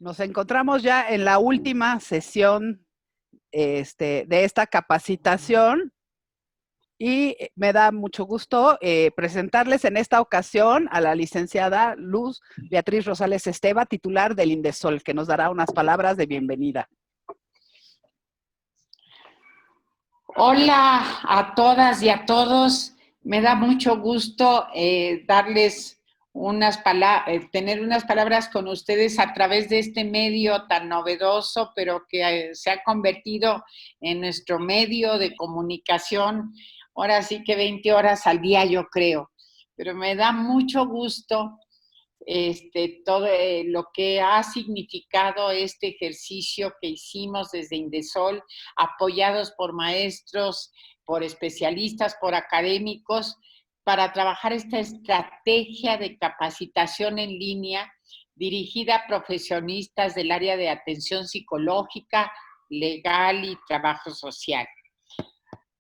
Nos encontramos ya en la última sesión de esta capacitación y me da mucho gusto presentarles en esta ocasión a la licenciada Luz Beatriz Rosales Esteva, titular del INDESOL, que nos dará unas palabras de bienvenida. Hola a todas y a todos. Me da mucho gusto tener unas palabras con ustedes a través de este medio tan novedoso, pero que se ha convertido en nuestro medio de comunicación. Ahora sí que 20 horas al día, yo creo. Pero me da mucho gusto todo lo que ha significado este ejercicio que hicimos desde Indesol, apoyados por maestros, por especialistas, por académicos, para trabajar esta estrategia de capacitación en línea dirigida a profesionistas del área de atención psicológica, legal y trabajo social.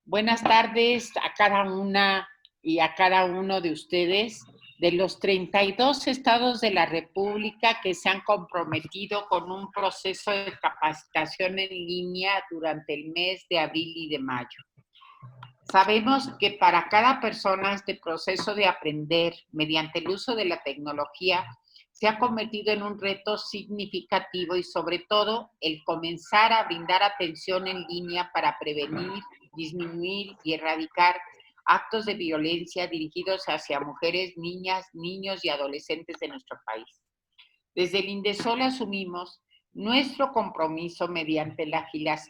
Buenas tardes a cada una y a cada uno de ustedes. De los 32 estados de la República que se han comprometido con un proceso de capacitación en línea durante el mes de abril y de mayo. Sabemos que para cada persona este proceso de aprender mediante el uso de la tecnología se ha convertido en un reto significativo y sobre todo el comenzar a brindar atención en línea para prevenir, disminuir y erradicar actos de violencia dirigidos hacia mujeres, niñas, niños y adolescentes de nuestro país. Desde el INDESOL asumimos nuestro compromiso mediante la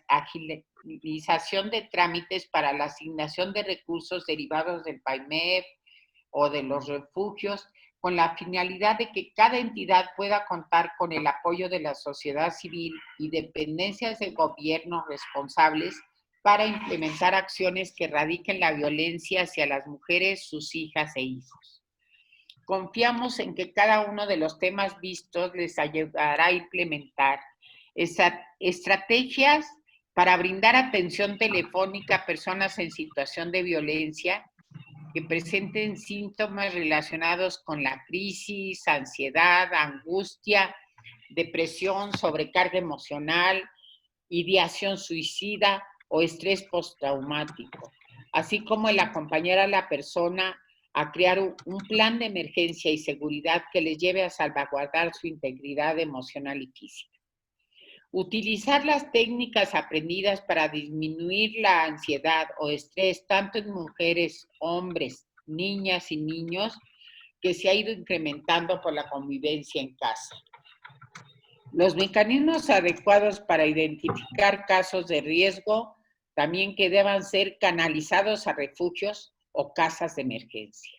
agilización de trámites para la asignación de recursos derivados del PAIMEF o de los refugios, con la finalidad de que cada entidad pueda contar con el apoyo de la sociedad civil y dependencias de gobierno responsables para implementar acciones que erradiquen la violencia hacia las mujeres, sus hijas e hijos. Confiamos en que cada uno de los temas vistos les ayudará a implementar estrategias para brindar atención telefónica a personas en situación de violencia que presenten síntomas relacionados con la crisis, ansiedad, angustia, depresión, sobrecarga emocional, ideación suicida o estrés postraumático, así como el acompañar a la persona a crear un plan de emergencia y seguridad que les lleve a salvaguardar su integridad emocional y física. Utilizar las técnicas aprendidas para disminuir la ansiedad o estrés tanto en mujeres, hombres, niñas y niños que se ha ido incrementando por la convivencia en casa. Los mecanismos adecuados para identificar casos de riesgo también que deban ser canalizados a refugios o casas de emergencia.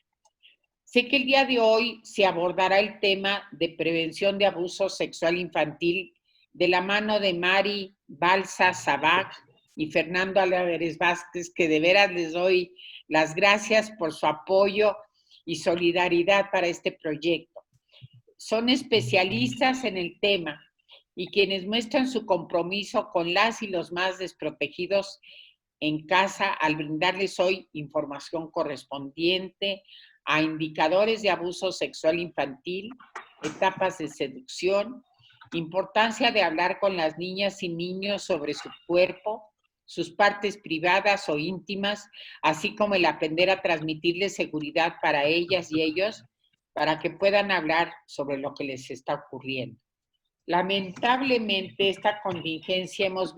Sé que el día de hoy se abordará el tema de prevención de abuso sexual infantil de la mano de Mari Balsa Sabac y Fernando Álvarez Vázquez, que de veras les doy las gracias por su apoyo y solidaridad para este proyecto. Son especialistas en el tema y quienes muestran su compromiso con las y los más desprotegidos en casa al brindarles hoy información correspondiente a indicadores de abuso sexual infantil, etapas de seducción, importancia de hablar con las niñas y niños sobre su cuerpo, sus partes privadas o íntimas, así como el aprender a transmitirles seguridad para ellas y ellos, para que puedan hablar sobre lo que les está ocurriendo. Lamentablemente, en esta contingencia hemos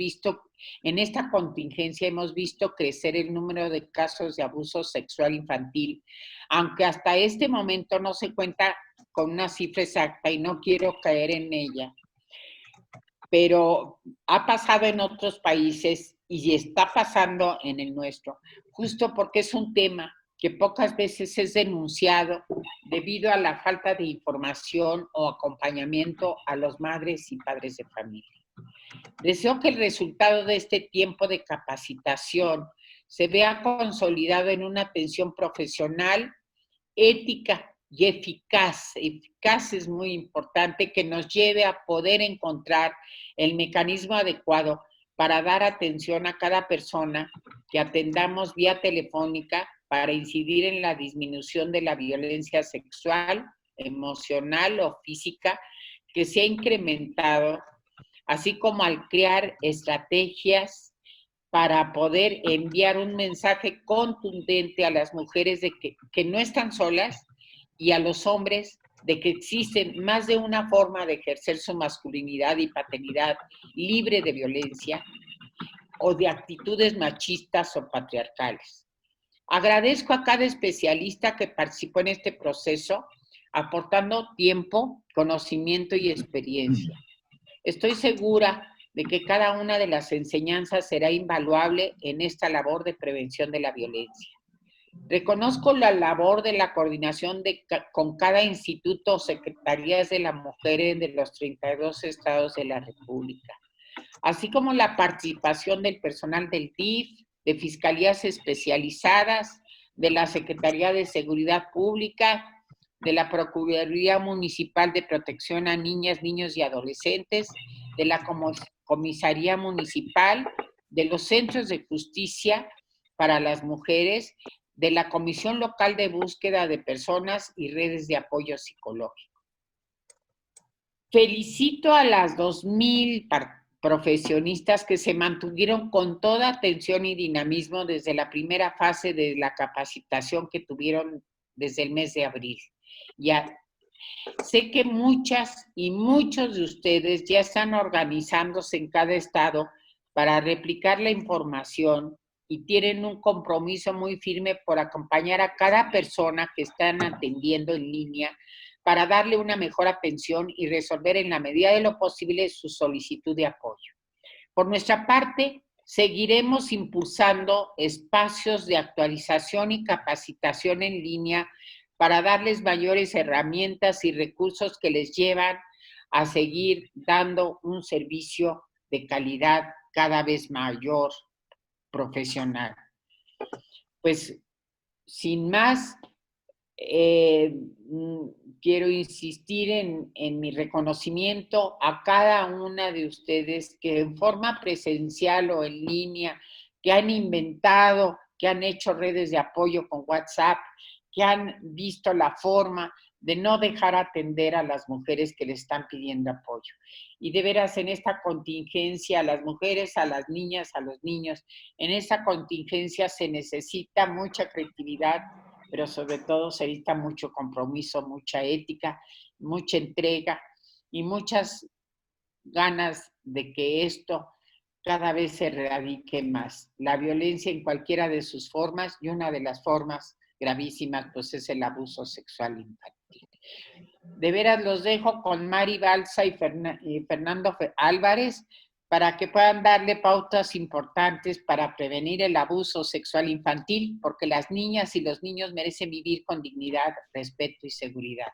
visto crecer el número de casos de abuso sexual infantil, aunque hasta este momento no se cuenta con una cifra exacta y no quiero caer en ella. Pero ha pasado en otros países y está pasando en el nuestro, justo porque es un tema que pocas veces es denunciado debido a la falta de información o acompañamiento a los madres y padres de familia. Deseo que el resultado de este tiempo de capacitación se vea consolidado en una atención profesional, ética y eficaz. Eficaz es muy importante, que nos lleve a poder encontrar el mecanismo adecuado para dar atención a cada persona que atendamos vía telefónica para incidir en la disminución de la violencia sexual, emocional o física que se ha incrementado, así como al crear estrategias para poder enviar un mensaje contundente a las mujeres de que no están solas y a los hombres de que existen más de una forma de ejercer su masculinidad y paternidad libre de violencia o de actitudes machistas o patriarcales. Agradezco a cada especialista que participó en este proceso, aportando tiempo, conocimiento y experiencia. Estoy segura de que cada una de las enseñanzas será invaluable en esta labor de prevención de la violencia. Reconozco la labor de la coordinación con cada instituto o secretarías de la mujer de los 32 estados de la República, así como la participación del personal del DIF, de fiscalías especializadas, de la Secretaría de Seguridad Pública, de la Procuraduría Municipal de Protección a Niñas, Niños y Adolescentes, de la Comisaría Municipal, de los Centros de Justicia para las Mujeres, de la Comisión Local de Búsqueda de Personas y Redes de Apoyo Psicológico. Felicito a las 2,000 profesionistas que se mantuvieron con toda atención y dinamismo desde la primera fase de la capacitación que tuvieron desde el mes de abril. Ya sé que muchas y muchos de ustedes ya están organizándose en cada estado para replicar la información y tienen un compromiso muy firme por acompañar a cada persona que están atendiendo en línea para darle una mejor atención y resolver en la medida de lo posible su solicitud de apoyo. Por nuestra parte, seguiremos impulsando espacios de actualización y capacitación en línea para darles mayores herramientas y recursos que les llevan a seguir dando un servicio de calidad cada vez mayor, profesional. Pues, sin más, quiero insistir en mi reconocimiento a cada una de ustedes que en forma presencial o en línea, que han inventado, que han hecho redes de apoyo con WhatsApp, que han visto la forma de no dejar atender a las mujeres que le están pidiendo apoyo. Y de veras, en esta contingencia, a las mujeres, a las niñas, a los niños, en esta contingencia se necesita mucha creatividad, pero sobre todo se necesita mucho compromiso, mucha ética, mucha entrega y muchas ganas de que esto cada vez se erradique más. La violencia en cualquiera de sus formas, y una de las formas gravísimas, pues es el abuso sexual infantil. De veras los dejo con Mari Balsa y Fernando Álvarez para que puedan darle pautas importantes para prevenir el abuso sexual infantil, porque las niñas y los niños merecen vivir con dignidad, respeto y seguridad.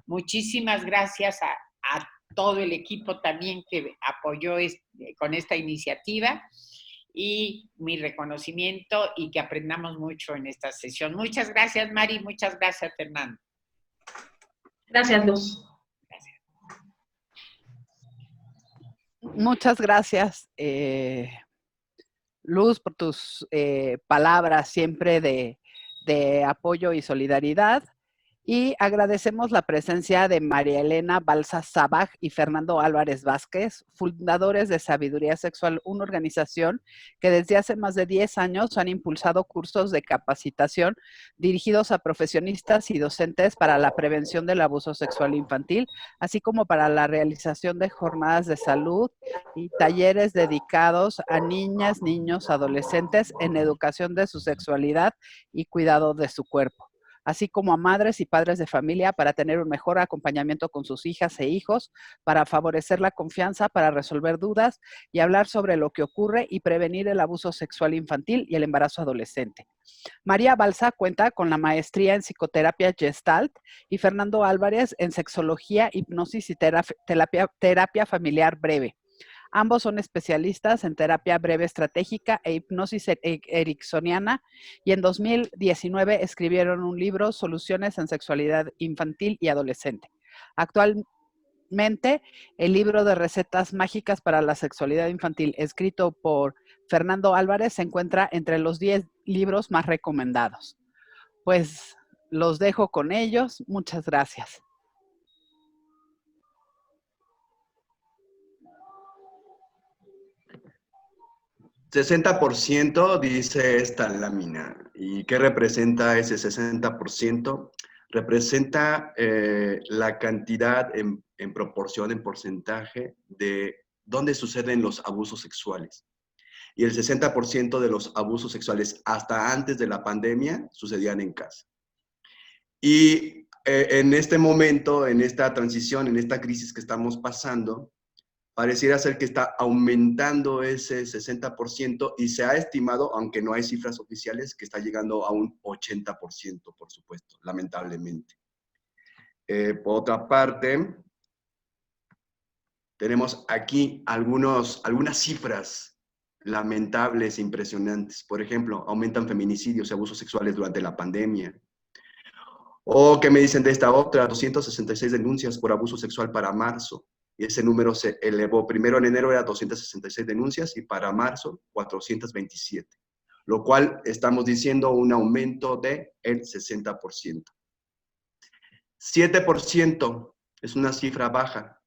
Muchísimas gracias a todo el equipo también que apoyó con esta iniciativa, y mi reconocimiento y que aprendamos mucho en esta sesión. Muchas gracias, Mari, muchas gracias, Fernando. Gracias, Luz. Gracias. Muchas gracias, Luz, por tus palabras siempre de apoyo y solidaridad. Y agradecemos la presencia de María Elena Balsa Sabaj y Fernando Álvarez Vázquez, fundadores de Sabiduría Sexual, una organización que desde hace más de 10 años han impulsado cursos de capacitación dirigidos a profesionistas y docentes para la prevención del abuso sexual infantil, así como para la realización de jornadas de salud y talleres dedicados a niñas, niños, adolescentes en educación de su sexualidad y cuidado de su cuerpo, así como a madres y padres de familia para tener un mejor acompañamiento con sus hijas e hijos, para favorecer la confianza, para resolver dudas y hablar sobre lo que ocurre y prevenir el abuso sexual infantil y el embarazo adolescente. María Balsa cuenta con la maestría en psicoterapia Gestalt y Fernando Álvarez en sexología, hipnosis y terapia familiar breve. Ambos son especialistas en terapia breve estratégica e hipnosis ericksoniana, y en 2019 escribieron un libro, Soluciones en Sexualidad Infantil y Adolescente. Actualmente, el libro de recetas mágicas para la sexualidad infantil, escrito por Fernando Álvarez, se encuentra entre los 10 libros más recomendados. Pues los dejo con ellos. Muchas gracias. 60% dice esta lámina. ¿Y qué representa ese 60%? Representa la cantidad en proporción, en porcentaje de dónde suceden los abusos sexuales. Y el 60% de los abusos sexuales hasta antes de la pandemia sucedían en casa. Y en este momento, en esta transición, en esta crisis que estamos pasando, pareciera ser que está aumentando ese 60% y se ha estimado, aunque no hay cifras oficiales, que está llegando a un 80%, por supuesto, lamentablemente. Por otra parte, tenemos aquí algunas cifras lamentables, impresionantes. Por ejemplo, aumentan feminicidios y abusos sexuales durante la pandemia. O, ¿qué me dicen de esta otra? 266 denuncias por abuso sexual para marzo. Y ese número se elevó. Primero en enero era 266 denuncias y para marzo 427. Lo cual estamos diciendo un aumento del 60%. 7% es una cifra baja.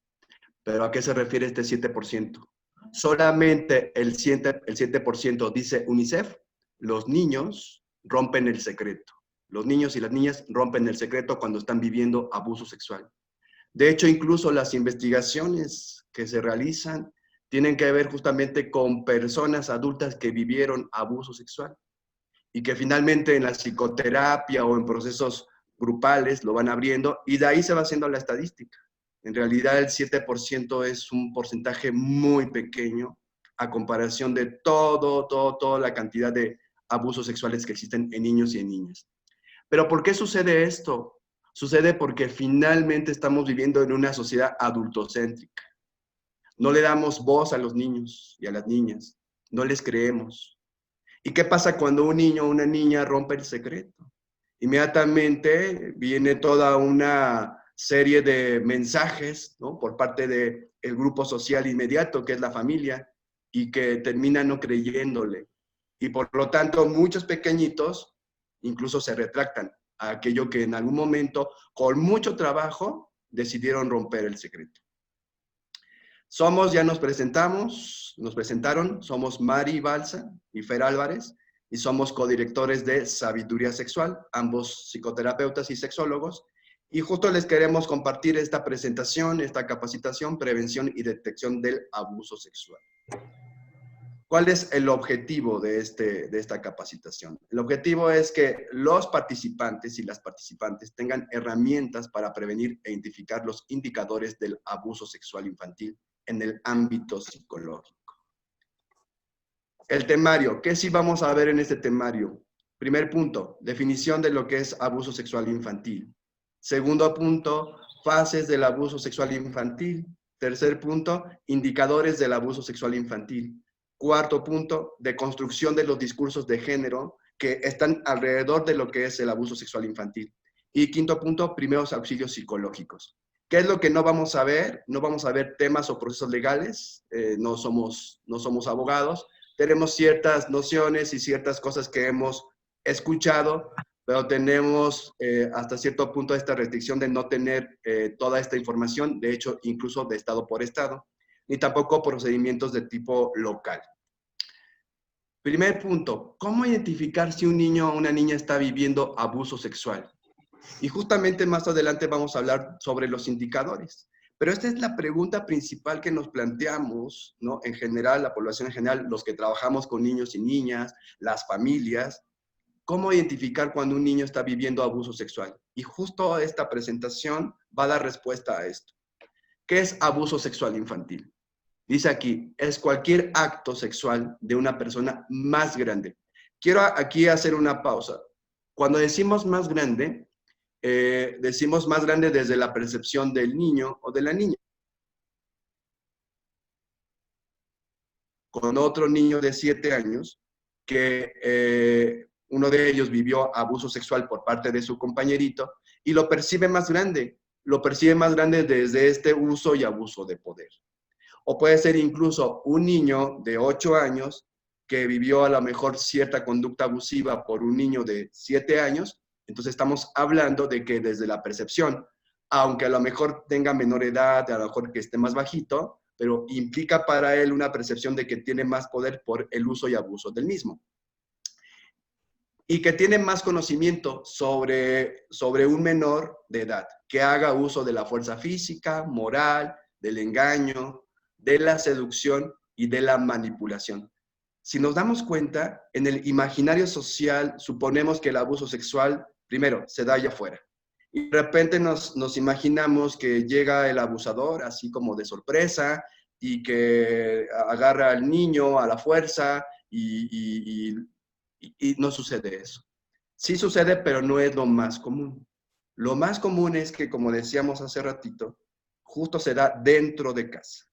¿Pero a qué se refiere este 7%? Solamente el 7% dice UNICEF, los niños rompen el secreto. Los niños y las niñas rompen el secreto cuando están viviendo abuso sexual. De hecho, incluso las investigaciones que se realizan tienen que ver justamente con personas adultas que vivieron abuso sexual y que finalmente en la psicoterapia o en procesos grupales lo van abriendo y de ahí se va haciendo la estadística. En realidad el 7% es un porcentaje muy pequeño a comparación de toda la cantidad de abusos sexuales que existen en niños y en niñas. ¿Pero por qué sucede esto? Sucede porque finalmente estamos viviendo en una sociedad adultocéntrica. No le damos voz a los niños y a las niñas, no les creemos. ¿Y qué pasa cuando un niño o una niña rompe el secreto? Inmediatamente viene toda una serie de mensajes, ¿no?, por parte del grupo social inmediato, que es la familia, y que terminan no creyéndole. Y por lo tanto, muchos pequeñitos incluso se retractan a aquello que en algún momento, con mucho trabajo, decidieron romper el secreto. Ya nos presentaron, somos Mari Balsa y Fer Álvarez, y somos codirectores de Sabiduría Sexual, ambos psicoterapeutas y sexólogos, y justo les queremos compartir esta presentación, esta capacitación, prevención y detección del abuso sexual. ¿Cuál es el objetivo de esta capacitación? El objetivo es que los participantes y las participantes tengan herramientas para prevenir e identificar los indicadores del abuso sexual infantil en el ámbito psicológico. El temario, ¿qué sí vamos a ver en este temario? Primer punto, definición de lo que es abuso sexual infantil. Segundo punto, fases del abuso sexual infantil. Tercer punto, indicadores del abuso sexual infantil. Cuarto punto, deconstrucción de los discursos de género que están alrededor de lo que es el abuso sexual infantil. Y quinto punto, primeros auxilios psicológicos. ¿Qué es lo que no vamos a ver? No vamos a ver temas o procesos legales, no somos abogados, tenemos ciertas nociones y ciertas cosas que hemos escuchado, pero tenemos hasta cierto punto esta restricción de no tener toda esta información, de hecho, incluso de estado por estado, ni tampoco procedimientos de tipo local. Primer punto, ¿cómo identificar si un niño o una niña está viviendo abuso sexual? Y justamente más adelante vamos a hablar sobre los indicadores. Pero esta es la pregunta principal que nos planteamos, ¿no? En general, la población en general, los que trabajamos con niños y niñas, las familias, ¿cómo identificar cuando un niño está viviendo abuso sexual? Y justo esta presentación va a dar respuesta a esto. ¿Qué es abuso sexual infantil? Dice aquí, es cualquier acto sexual de una persona más grande. Quiero aquí hacer una pausa. Cuando decimos más grande, decimos más grande desde la percepción del niño o de la niña. Con otro niño de 7 años, que uno de ellos vivió abuso sexual por parte de su compañerito y lo percibe más grande desde este uso y abuso de poder. O puede ser incluso un niño de 8 años que vivió a lo mejor cierta conducta abusiva por un niño de 7 años. Entonces estamos hablando de que desde la percepción, aunque a lo mejor tenga menor edad, a lo mejor que esté más bajito, pero implica para él una percepción de que tiene más poder por el uso y abuso del mismo. Y que tiene más conocimiento sobre un menor de edad, que haga uso de la fuerza física, moral, del engaño, de la seducción y de la manipulación. Si nos damos cuenta, en el imaginario social suponemos que el abuso sexual, primero, se da allá afuera. Y de repente nos imaginamos que llega el abusador, así como de sorpresa, y que agarra al niño a la fuerza y no sucede eso. Sí sucede, pero no es lo más común. Lo más común es que, como decíamos hace ratito, justo se da dentro de casa.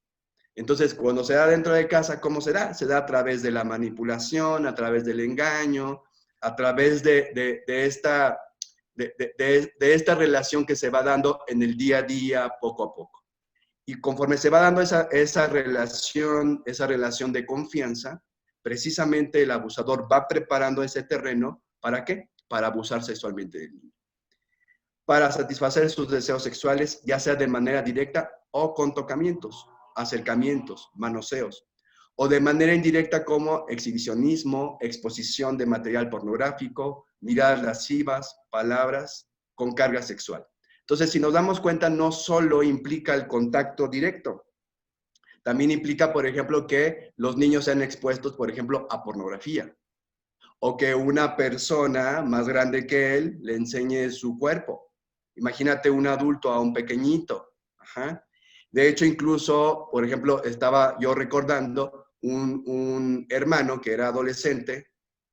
Entonces, cuando se da dentro de casa, ¿cómo se da? Se da a través de la manipulación, a través del engaño, a través de esta relación que se va dando en el día a día, poco a poco. Y conforme se va dando esa relación de confianza, precisamente el abusador va preparando ese terreno, ¿para qué? Para abusar sexualmente del niño. Para satisfacer sus deseos sexuales, ya sea de manera directa o con tocamientos, acercamientos, manoseos, o de manera indirecta como exhibicionismo, exposición de material pornográfico, miradas lascivas, palabras con carga sexual. Entonces, si nos damos cuenta, no solo implica el contacto directo, también implica, por ejemplo, que los niños sean expuestos, por ejemplo, a pornografía, o que una persona más grande que él le enseñe su cuerpo. Imagínate un adulto a un pequeñito. Ajá. De hecho, incluso, por ejemplo, estaba yo recordando un hermano que era adolescente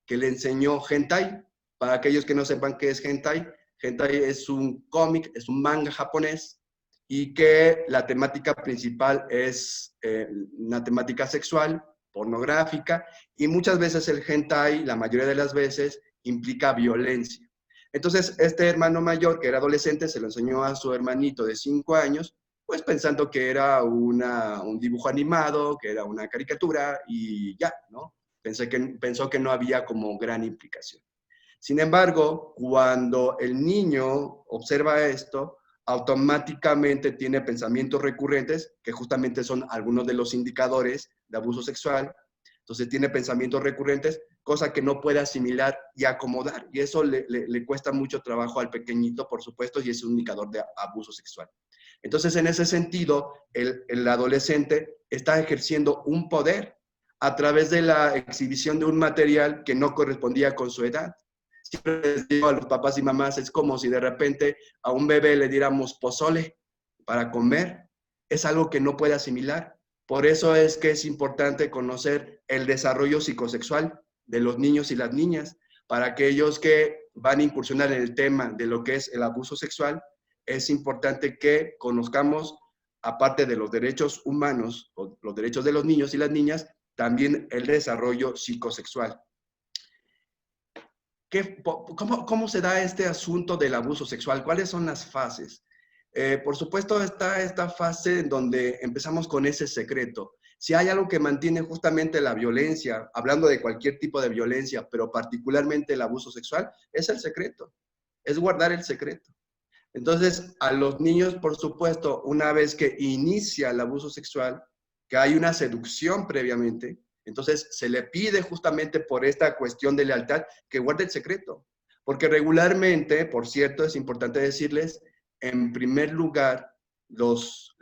que le enseñó hentai. Para aquellos que no sepan qué es hentai, hentai es un cómic, es un manga japonés y que la temática principal es una temática sexual, pornográfica, y muchas veces el hentai, la mayoría de las veces, implica violencia. Entonces, este hermano mayor, que era adolescente, se lo enseñó a su hermanito de 5 años, pues pensando que era un dibujo animado, que era una caricatura, y ya, ¿no? Pensó que no había como gran implicación. Sin embargo, cuando el niño observa esto, automáticamente tiene pensamientos recurrentes, que justamente son algunos de los indicadores de abuso sexual. Entonces tiene pensamientos recurrentes, cosa que no puede asimilar y acomodar. Y eso le cuesta mucho trabajo al pequeñito, por supuesto, y es un indicador de abuso sexual. Entonces, en ese sentido, el adolescente está ejerciendo un poder a través de la exhibición de un material que no correspondía con su edad. Siempre les digo a los papás y mamás, es como si de repente a un bebé le diéramos pozole para comer. Es algo que no puede asimilar. Por eso es que es importante conocer el desarrollo psicosexual de los niños y las niñas. Para aquellos que van a incursionar en el tema de lo que es el abuso sexual, es importante que conozcamos, aparte de los derechos humanos, o los derechos de los niños y las niñas, también el desarrollo psicosexual. ¿Cómo se da este asunto del abuso sexual? ¿Cuáles son las fases? Por supuesto, está esta fase en donde empezamos con ese secreto. Si hay algo que mantiene justamente la violencia, hablando de cualquier tipo de violencia, pero particularmente el abuso sexual, es el secreto, es guardar el secreto. Entonces, a los niños, por supuesto, una vez que inicia el abuso sexual, que hay una seducción previamente, entonces se le pide justamente por esta cuestión de lealtad que guarde el secreto. Porque regularmente, por cierto, es importante decirles, en primer lugar, los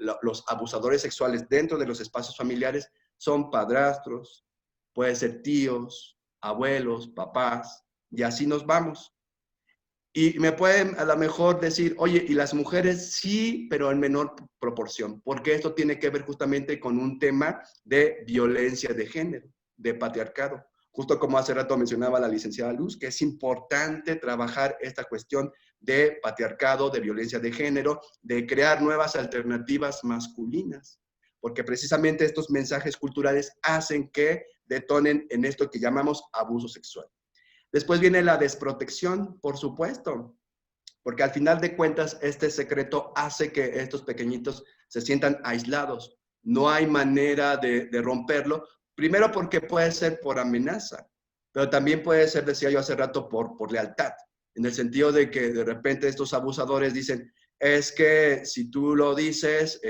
abusadores sexuales dentro de los espacios familiares son padrastros, puede ser tíos, abuelos, papás, y así nos vamos. Y me pueden a lo mejor decir, oye, y las mujeres sí, pero en menor proporción, porque esto tiene que ver justamente con un tema de violencia de género, de patriarcado. Justo como hace rato mencionaba la licenciada Luz, que es importante trabajar esta cuestión de patriarcado, de violencia de género, de crear nuevas alternativas masculinas, porque precisamente estos mensajes culturales hacen que detonen en esto que llamamos abuso sexual. Después viene la desprotección, por supuesto, porque al final de cuentas este secreto hace que estos pequeñitos se sientan aislados. No hay manera de romperlo, primero porque puede ser por amenaza, pero también puede ser, decía yo hace rato, por lealtad, en el sentido de que de repente estos abusadores dicen, es que si tú lo dices,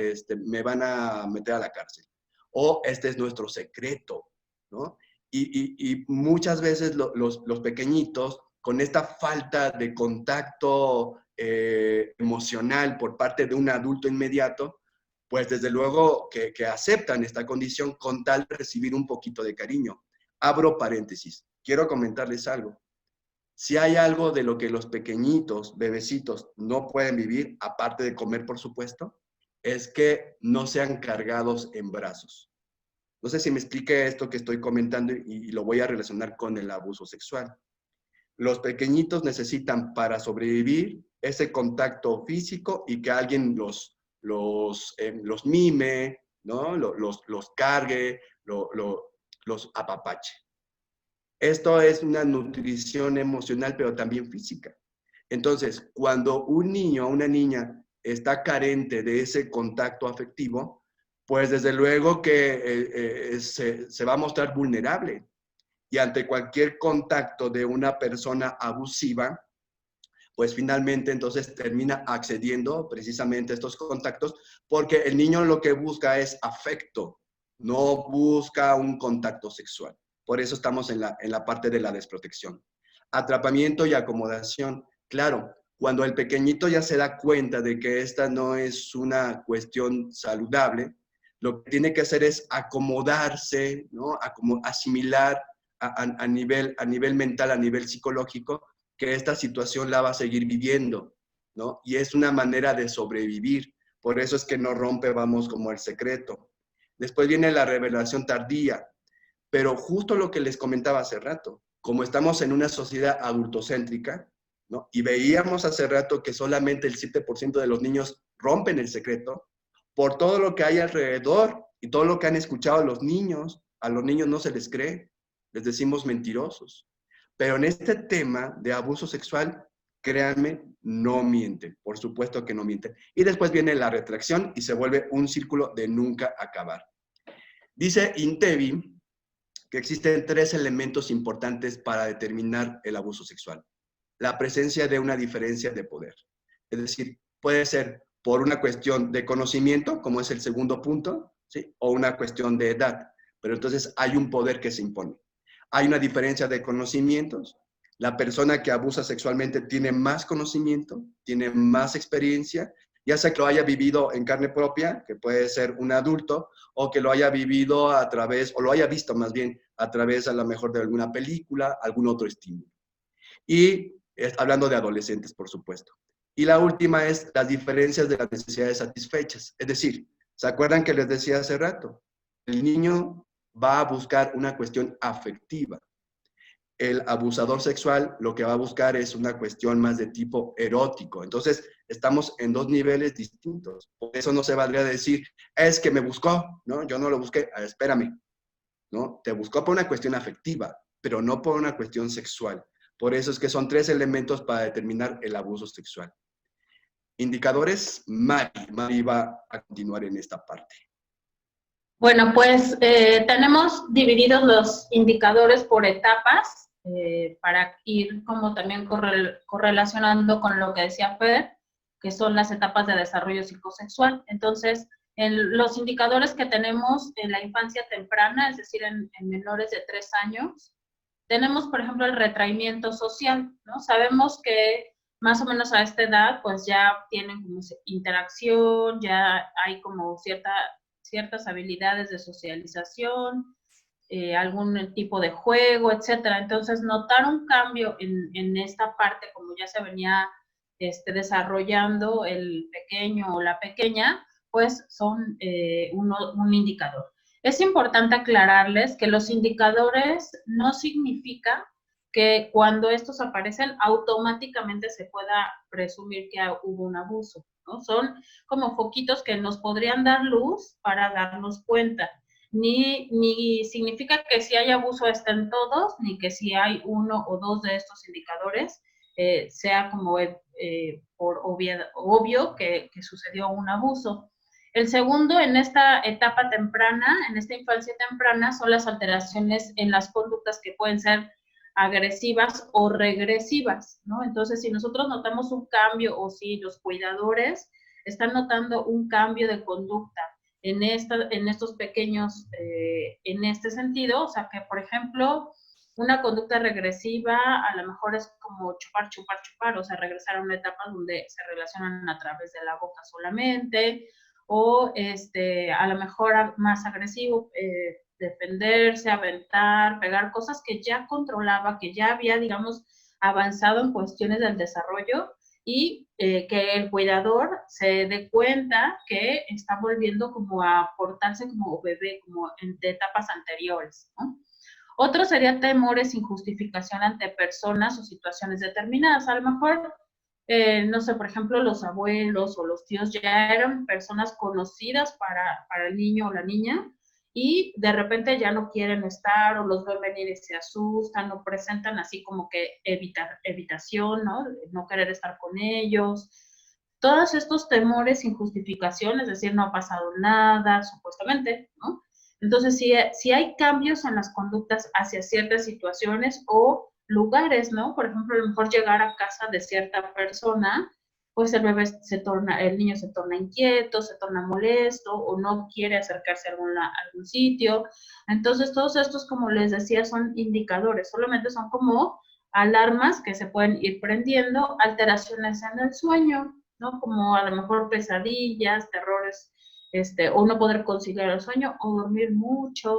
me van a meter a la cárcel. o este es nuestro secreto, ¿no? Y muchas veces los pequeñitos, con esta falta de contacto emocional por parte de un adulto inmediato, pues desde luego que aceptan esta condición con tal de recibir un poquito de cariño. Abro paréntesis, quiero comentarles algo. Si hay algo de lo que los pequeñitos, bebecitos, no pueden vivir, aparte de comer, por supuesto, es que no sean cargados en brazos. No sé si me explique esto que estoy comentando y lo voy a relacionar con el abuso sexual. Los pequeñitos necesitan para sobrevivir ese contacto físico y que alguien los mime, ¿no? Los cargue, los apapache. Esto es una nutrición emocional, pero también física. Entonces, cuando un niño o una niña está carente de ese contacto afectivo, pues desde luego que se va a mostrar vulnerable. Y ante cualquier contacto de una persona abusiva, pues finalmente entonces termina accediendo precisamente a estos contactos, porque el niño lo que busca es afecto, no busca un contacto sexual. Por eso estamos en la parte de la desprotección. Atrapamiento y acomodación. Claro, cuando el pequeñito ya se da cuenta de que esta no es una cuestión saludable, lo que tiene que hacer es acomodarse, ¿no? Asimilar a nivel mental, a nivel psicológico, que esta situación la va a seguir viviendo, ¿no? Y es una manera de sobrevivir. Por eso es que no rompe, vamos, como el secreto. Después viene la revelación tardía, pero justo lo que les comentaba hace rato, como estamos en una sociedad adultocéntrica, ¿no? Y veíamos hace rato que solamente el 7% de los niños rompen el secreto, por todo lo que hay alrededor y todo lo que han escuchado los niños, a los niños no se les cree, les decimos mentirosos. Pero en este tema de abuso sexual, créanme, no mienten, por supuesto que no mienten. Y después viene la retracción y se vuelve un círculo de nunca acabar. Dice Intevi que existen 3 elementos importantes para determinar el abuso sexual. La presencia de una diferencia de poder. Es decir, puede ser por una cuestión de conocimiento, como es el segundo punto, ¿sí? O una cuestión de edad. Pero entonces hay un poder que se impone. Hay una diferencia de conocimientos. La persona que abusa sexualmente tiene más conocimiento, tiene más experiencia, ya sea que lo haya vivido en carne propia, que puede ser un adulto, o que lo haya vivido a través, o lo haya visto más bien, a través a lo mejor de alguna película, algún otro estímulo. Y hablando de adolescentes, por supuesto. Y la última es las diferencias de las necesidades satisfechas. Es decir, ¿se acuerdan que les decía hace rato? El niño va a buscar una cuestión afectiva. El abusador sexual lo que va a buscar es una cuestión más de tipo erótico. Entonces, estamos en 2 niveles distintos. Por eso no se valdría decir, es que me buscó, ¿no? Yo no lo busqué, espérame, ¿no? Te buscó por una cuestión afectiva, pero no por una cuestión sexual. Por eso es que son 3 elementos para determinar el abuso sexual. Indicadores, Mari va a continuar en esta parte. Bueno, pues tenemos divididos los indicadores por etapas para ir como también correlacionando con lo que decía Fer, que son las etapas de desarrollo psicosexual. Entonces, los indicadores que tenemos en la infancia temprana, es decir, en menores de 3 años, tenemos, por ejemplo, el retraimiento social, ¿no? Sabemos que más o menos a esta edad, pues ya tienen como interacción, ya hay como ciertas habilidades de socialización, algún tipo de juego, etcétera. Entonces, notar un cambio en esta parte, como ya se venía desarrollando el pequeño o la pequeña, pues son un indicador. Es importante aclararles que los indicadores no significa que cuando estos aparecen automáticamente se pueda presumir que hubo un abuso, ¿no? Son como foquitos que nos podrían dar luz para darnos cuenta. Ni significa que si hay abuso estén todos, ni que si hay 1 o 2 de estos indicadores sea como por obvio que sucedió un abuso. El segundo, en esta etapa temprana, en esta infancia temprana, son las alteraciones en las conductas que pueden ser agresivas o regresivas, ¿no? Entonces, si nosotros notamos un cambio o si los cuidadores están notando un cambio de conducta en estos pequeños, en este sentido, o sea que, por ejemplo, una conducta regresiva a lo mejor es como chupar, chupar, chupar, o sea, regresar a una etapa donde se relacionan a través de la boca solamente, o a lo mejor más agresivo, defenderse, aventar, pegar, cosas que ya controlaba, que ya había, digamos, avanzado en cuestiones del desarrollo, y que el cuidador se dé cuenta que está volviendo como a portarse como bebé, como en etapas anteriores, ¿no? Otro sería temores sin justificación ante personas o situaciones determinadas. A lo mejor, no sé, por ejemplo, los abuelos o los tíos ya eran personas conocidas para el niño o la niña, y de repente ya no quieren estar, o los ven venir y se asustan, o presentan así como que evitación, ¿no? No querer estar con ellos. Todos estos temores sin justificación, es decir, no ha pasado nada, supuestamente, ¿no? Entonces, si hay cambios en las conductas hacia ciertas situaciones o lugares, ¿no? Por ejemplo, a lo mejor llegar a casa de cierta persona, pues el niño se torna inquieto, se torna molesto, o no quiere acercarse a algún sitio. Entonces, todos estos, como les decía, son indicadores, solamente son como alarmas que se pueden ir prendiendo, alteraciones en el sueño, ¿no? Como a lo mejor pesadillas, terrores, o no poder conciliar el sueño, o dormir mucho.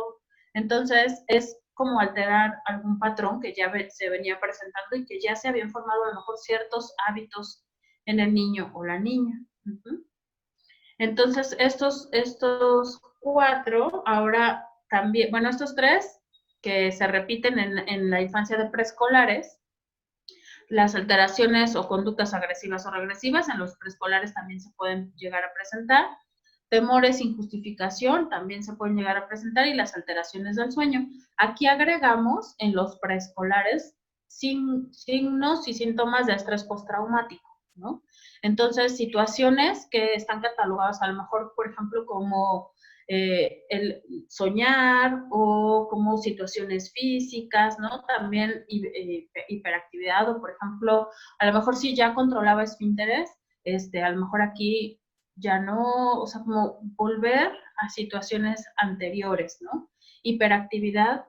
Entonces, es como alterar algún patrón que ya se venía presentando y que ya se habían formado a lo mejor ciertos hábitos en el niño o la niña. Entonces, estos 4, ahora también, bueno, estos 3 que se repiten en la infancia de preescolares, las alteraciones o conductas agresivas o regresivas en los preescolares también se pueden llegar a presentar. Temores sin justificación también se pueden llegar a presentar, y las alteraciones del sueño. Aquí agregamos en los preescolares signos y síntomas de estrés postraumático, ¿no? Entonces, situaciones que están catalogadas a lo mejor, por ejemplo, como el soñar, o como situaciones físicas, ¿no? También hiperactividad, o por ejemplo, a lo mejor si ya controlaba esfínteres, a lo mejor aquí ya no, o sea, como volver a situaciones anteriores, ¿no? Hiperactividad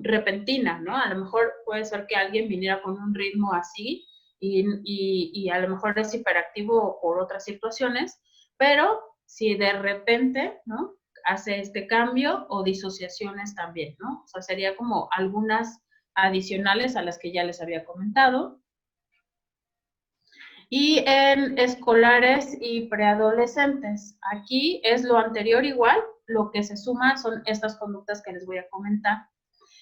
repentina, ¿no? A lo mejor puede ser que alguien viniera con un ritmo así, y a lo mejor es hiperactivo por otras situaciones, pero si de repente, ¿no? Hace este cambio, o disociaciones también, ¿no? O sea, sería como algunas adicionales a las que ya les había comentado. Y en escolares y preadolescentes, aquí es lo anterior igual, lo que se suma son estas conductas que les voy a comentar.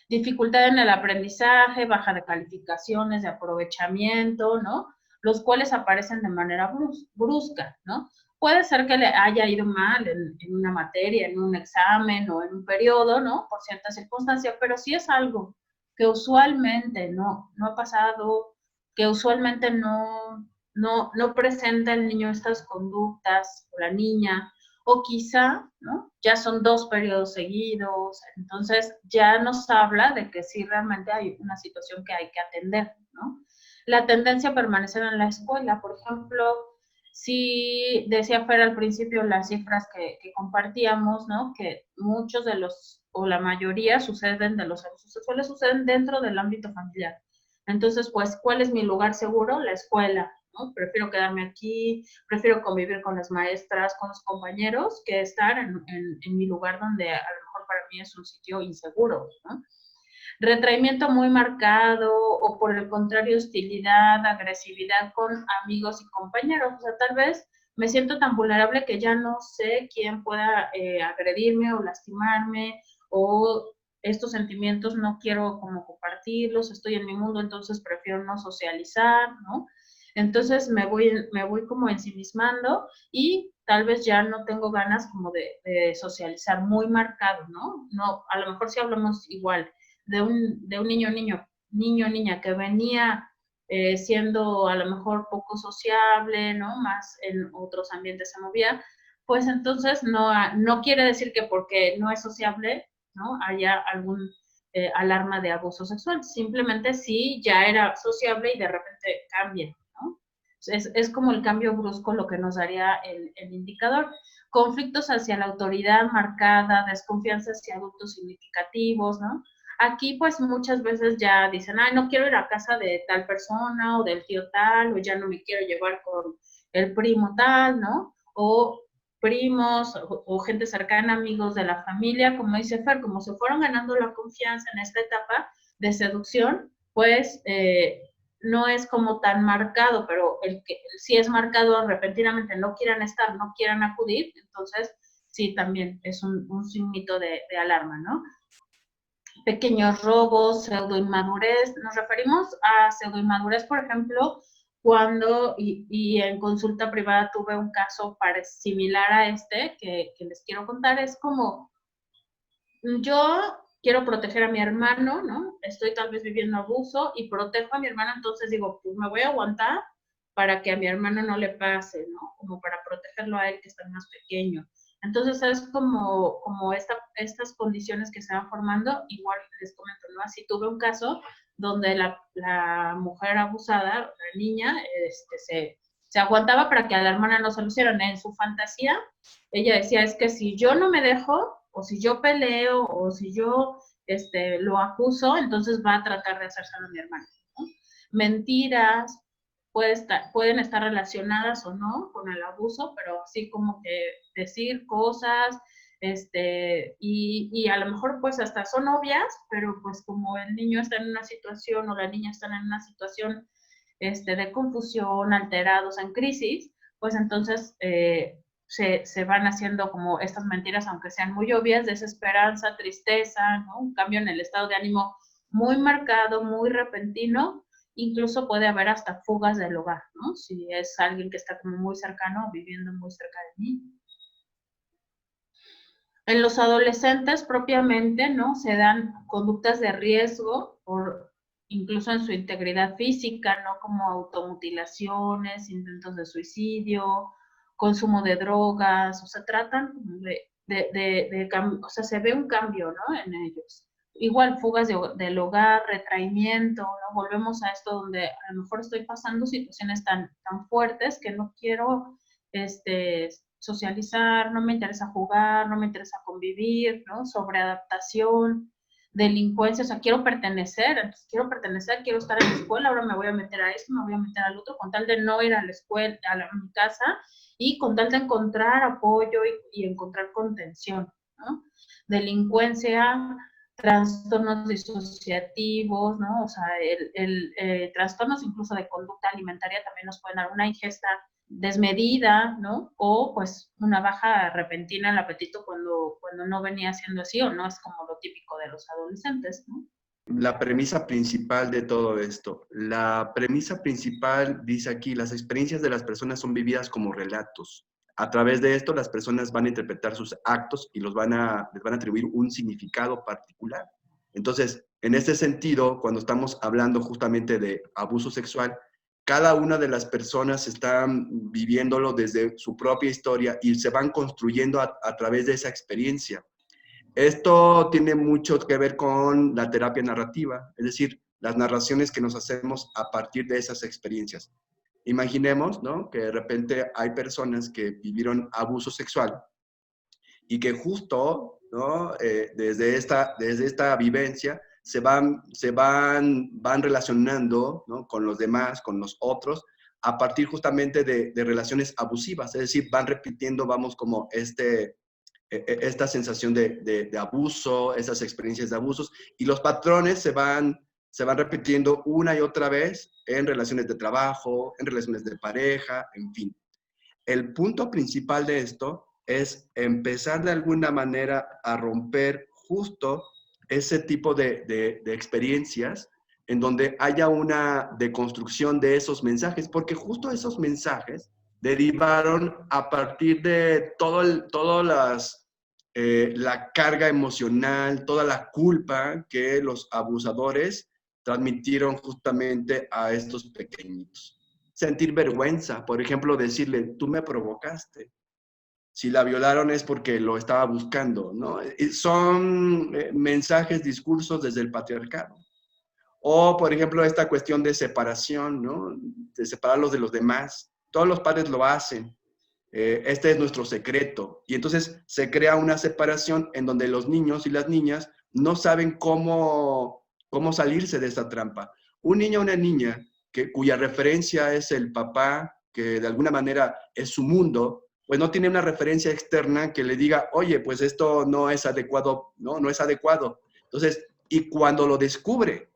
Dificultad en el aprendizaje, baja de calificaciones, de aprovechamiento, ¿no? Los cuales aparecen de manera brusca, ¿no? Puede ser que le haya ido mal en una materia, en un examen o en un periodo, ¿no? Por cierta circunstancia, pero si es algo que usualmente no ha pasado, que usualmente no presenta el niño estas conductas, o la niña, o quizá, ¿no? Ya son 2 periodos seguidos, entonces ya nos habla de que sí realmente hay una situación que hay que atender, ¿no? La tendencia a permanecer en la escuela, por ejemplo, si decía Fer al principio las cifras que compartíamos, ¿no? Que muchos de los, o la mayoría de los abusos sexuales suceden dentro del ámbito familiar. Entonces, pues, ¿cuál es mi lugar seguro? La escuela, ¿no? Prefiero quedarme aquí, prefiero convivir con las maestras, con los compañeros, que estar en mi lugar donde a lo mejor para mí es un sitio inseguro, ¿no? Retraimiento muy marcado, o por el contrario, hostilidad, agresividad con amigos y compañeros. O sea, tal vez me siento tan vulnerable que ya no sé quién pueda agredirme o lastimarme, o estos sentimientos no quiero como compartirlos, estoy en mi mundo, entonces prefiero no socializar, ¿no? Entonces me voy como ensimismando, y tal vez ya no tengo ganas como de socializar, muy marcado, ¿no? No, a lo mejor si hablamos igual de un niña que venía siendo a lo mejor poco sociable, ¿no? Más en otros ambientes se movía, pues entonces no quiere decir que porque no es sociable, ¿no? Haya algún alarma de abuso sexual, simplemente si ya era sociable y de repente cambia, ¿no? Es como el cambio brusco lo que nos daría el indicador. Conflictos hacia la autoridad marcada, desconfianza hacia adultos significativos, ¿no? Aquí pues muchas veces ya dicen, ay, no quiero ir a casa de tal persona o del tío tal, o ya no me quiero llevar con el primo tal, ¿no? O primos o gente cercana, amigos de la familia, como dice Fer, como se fueron ganando la confianza en esta etapa de seducción, pues no es como tan marcado, pero el que si es marcado repentinamente no quieran estar, no quieran acudir, entonces sí también es un signito de alarma, ¿no? Pequeños robos, pseudoinmadurez, nos referimos a pseudoinmadurez, por ejemplo, cuando, y en consulta privada tuve un caso similar a este que les quiero contar, es como, yo quiero proteger a mi hermano, ¿no? Estoy tal vez viviendo abuso y protejo a mi hermano, entonces digo, pues me voy a aguantar para que a mi hermano no le pase, ¿no? Como para protegerlo a él que está más pequeño. Entonces es como estas condiciones que se van formando, igual les comento, ¿no? Así tuve un caso donde la mujer abusada, la niña, se aguantaba para que a la hermana no se lo hicieran. En su fantasía, ella decía, es que si yo no me dejo, o si yo peleo, o si yo lo acuso, entonces va a tratar de hacérselo a mi hermano, ¿no? Mentiras, pueden estar relacionadas o no con el abuso, pero así como que decir cosas, y a lo mejor pues hasta son obvias, pero pues como el niño está en una situación o la niña está en una situación de confusión, alterados, en crisis, pues entonces se van haciendo como estas mentiras, aunque sean muy obvias, desesperanza, tristeza, ¿no? Un cambio en el estado de ánimo muy marcado, muy repentino. Incluso puede haber hasta fugas del hogar, ¿no? Si es alguien que está como muy cercano, viviendo muy cerca de mí. En los adolescentes propiamente, ¿no? Se dan conductas de riesgo, incluso en su integridad física, ¿no? Como automutilaciones, intentos de suicidio, consumo de drogas, o sea, tratan o sea, se ve un cambio, ¿no? En ellos. Igual fugas del hogar, retraimiento, ¿no? Volvemos a esto donde a lo mejor estoy pasando situaciones tan fuertes que no quiero socializar, no me interesa jugar, no me interesa convivir, ¿no? Sobreadaptación, delincuencia, o sea, quiero pertenecer, quiero estar en la escuela, ahora me voy a meter a esto, me voy a meter al otro, con tal de no ir a la escuela, a mi casa, y con tal de encontrar apoyo y encontrar contención, ¿no? Delincuencia, trastornos disociativos, ¿no? O sea, trastornos incluso de conducta alimentaria también nos pueden dar una ingesta desmedida, ¿no? O pues una baja repentina en el apetito cuando no venía siendo así, o no es como lo típico de los adolescentes, ¿no? La premisa principal de todo esto. La premisa principal dice aquí, las experiencias de las personas son vividas como relatos. A través de esto, las personas van a interpretar sus actos y les van a atribuir un significado particular. Entonces, en este sentido, cuando estamos hablando justamente de abuso sexual, cada una de las personas están viviéndolo desde su propia historia y se van construyendo a través de esa experiencia. Esto tiene mucho que ver con la terapia narrativa, es decir, las narraciones que nos hacemos a partir de esas experiencias. Imaginemos, ¿no?, que de repente hay personas que vivieron abuso sexual y que justo, ¿no?, desde esta vivencia se van relacionando, ¿no?, con los demás, con los otros, a partir justamente de relaciones abusivas, es decir, van repitiendo, vamos, como esta sensación de abuso, esas experiencias de abusos, y los patrones se van repitiendo una y otra vez en relaciones de trabajo, en relaciones de pareja, en fin. El punto principal de esto es empezar de alguna manera a romper justo ese tipo de experiencias en donde haya una deconstrucción de esos mensajes, porque justo esos mensajes derivaron a partir de la carga emocional, toda la culpa que los abusadores transmitieron justamente a estos pequeñitos. Sentir vergüenza, por ejemplo, decirle, tú me provocaste. Si la violaron es porque lo estaba buscando, ¿no? Son mensajes, discursos desde el patriarcado. O, por ejemplo, esta cuestión de separación, ¿no? De separarlos de los demás. Todos los padres lo hacen. Este es nuestro secreto. Y entonces se crea una separación en donde los niños y las niñas no saben cómo salirse de esta trampa. Un niño o una niña cuya referencia es el papá, que de alguna manera es su mundo, pues no tiene una referencia externa que le diga, oye, pues esto no es adecuado, no es adecuado. Entonces, y cuando lo descubre,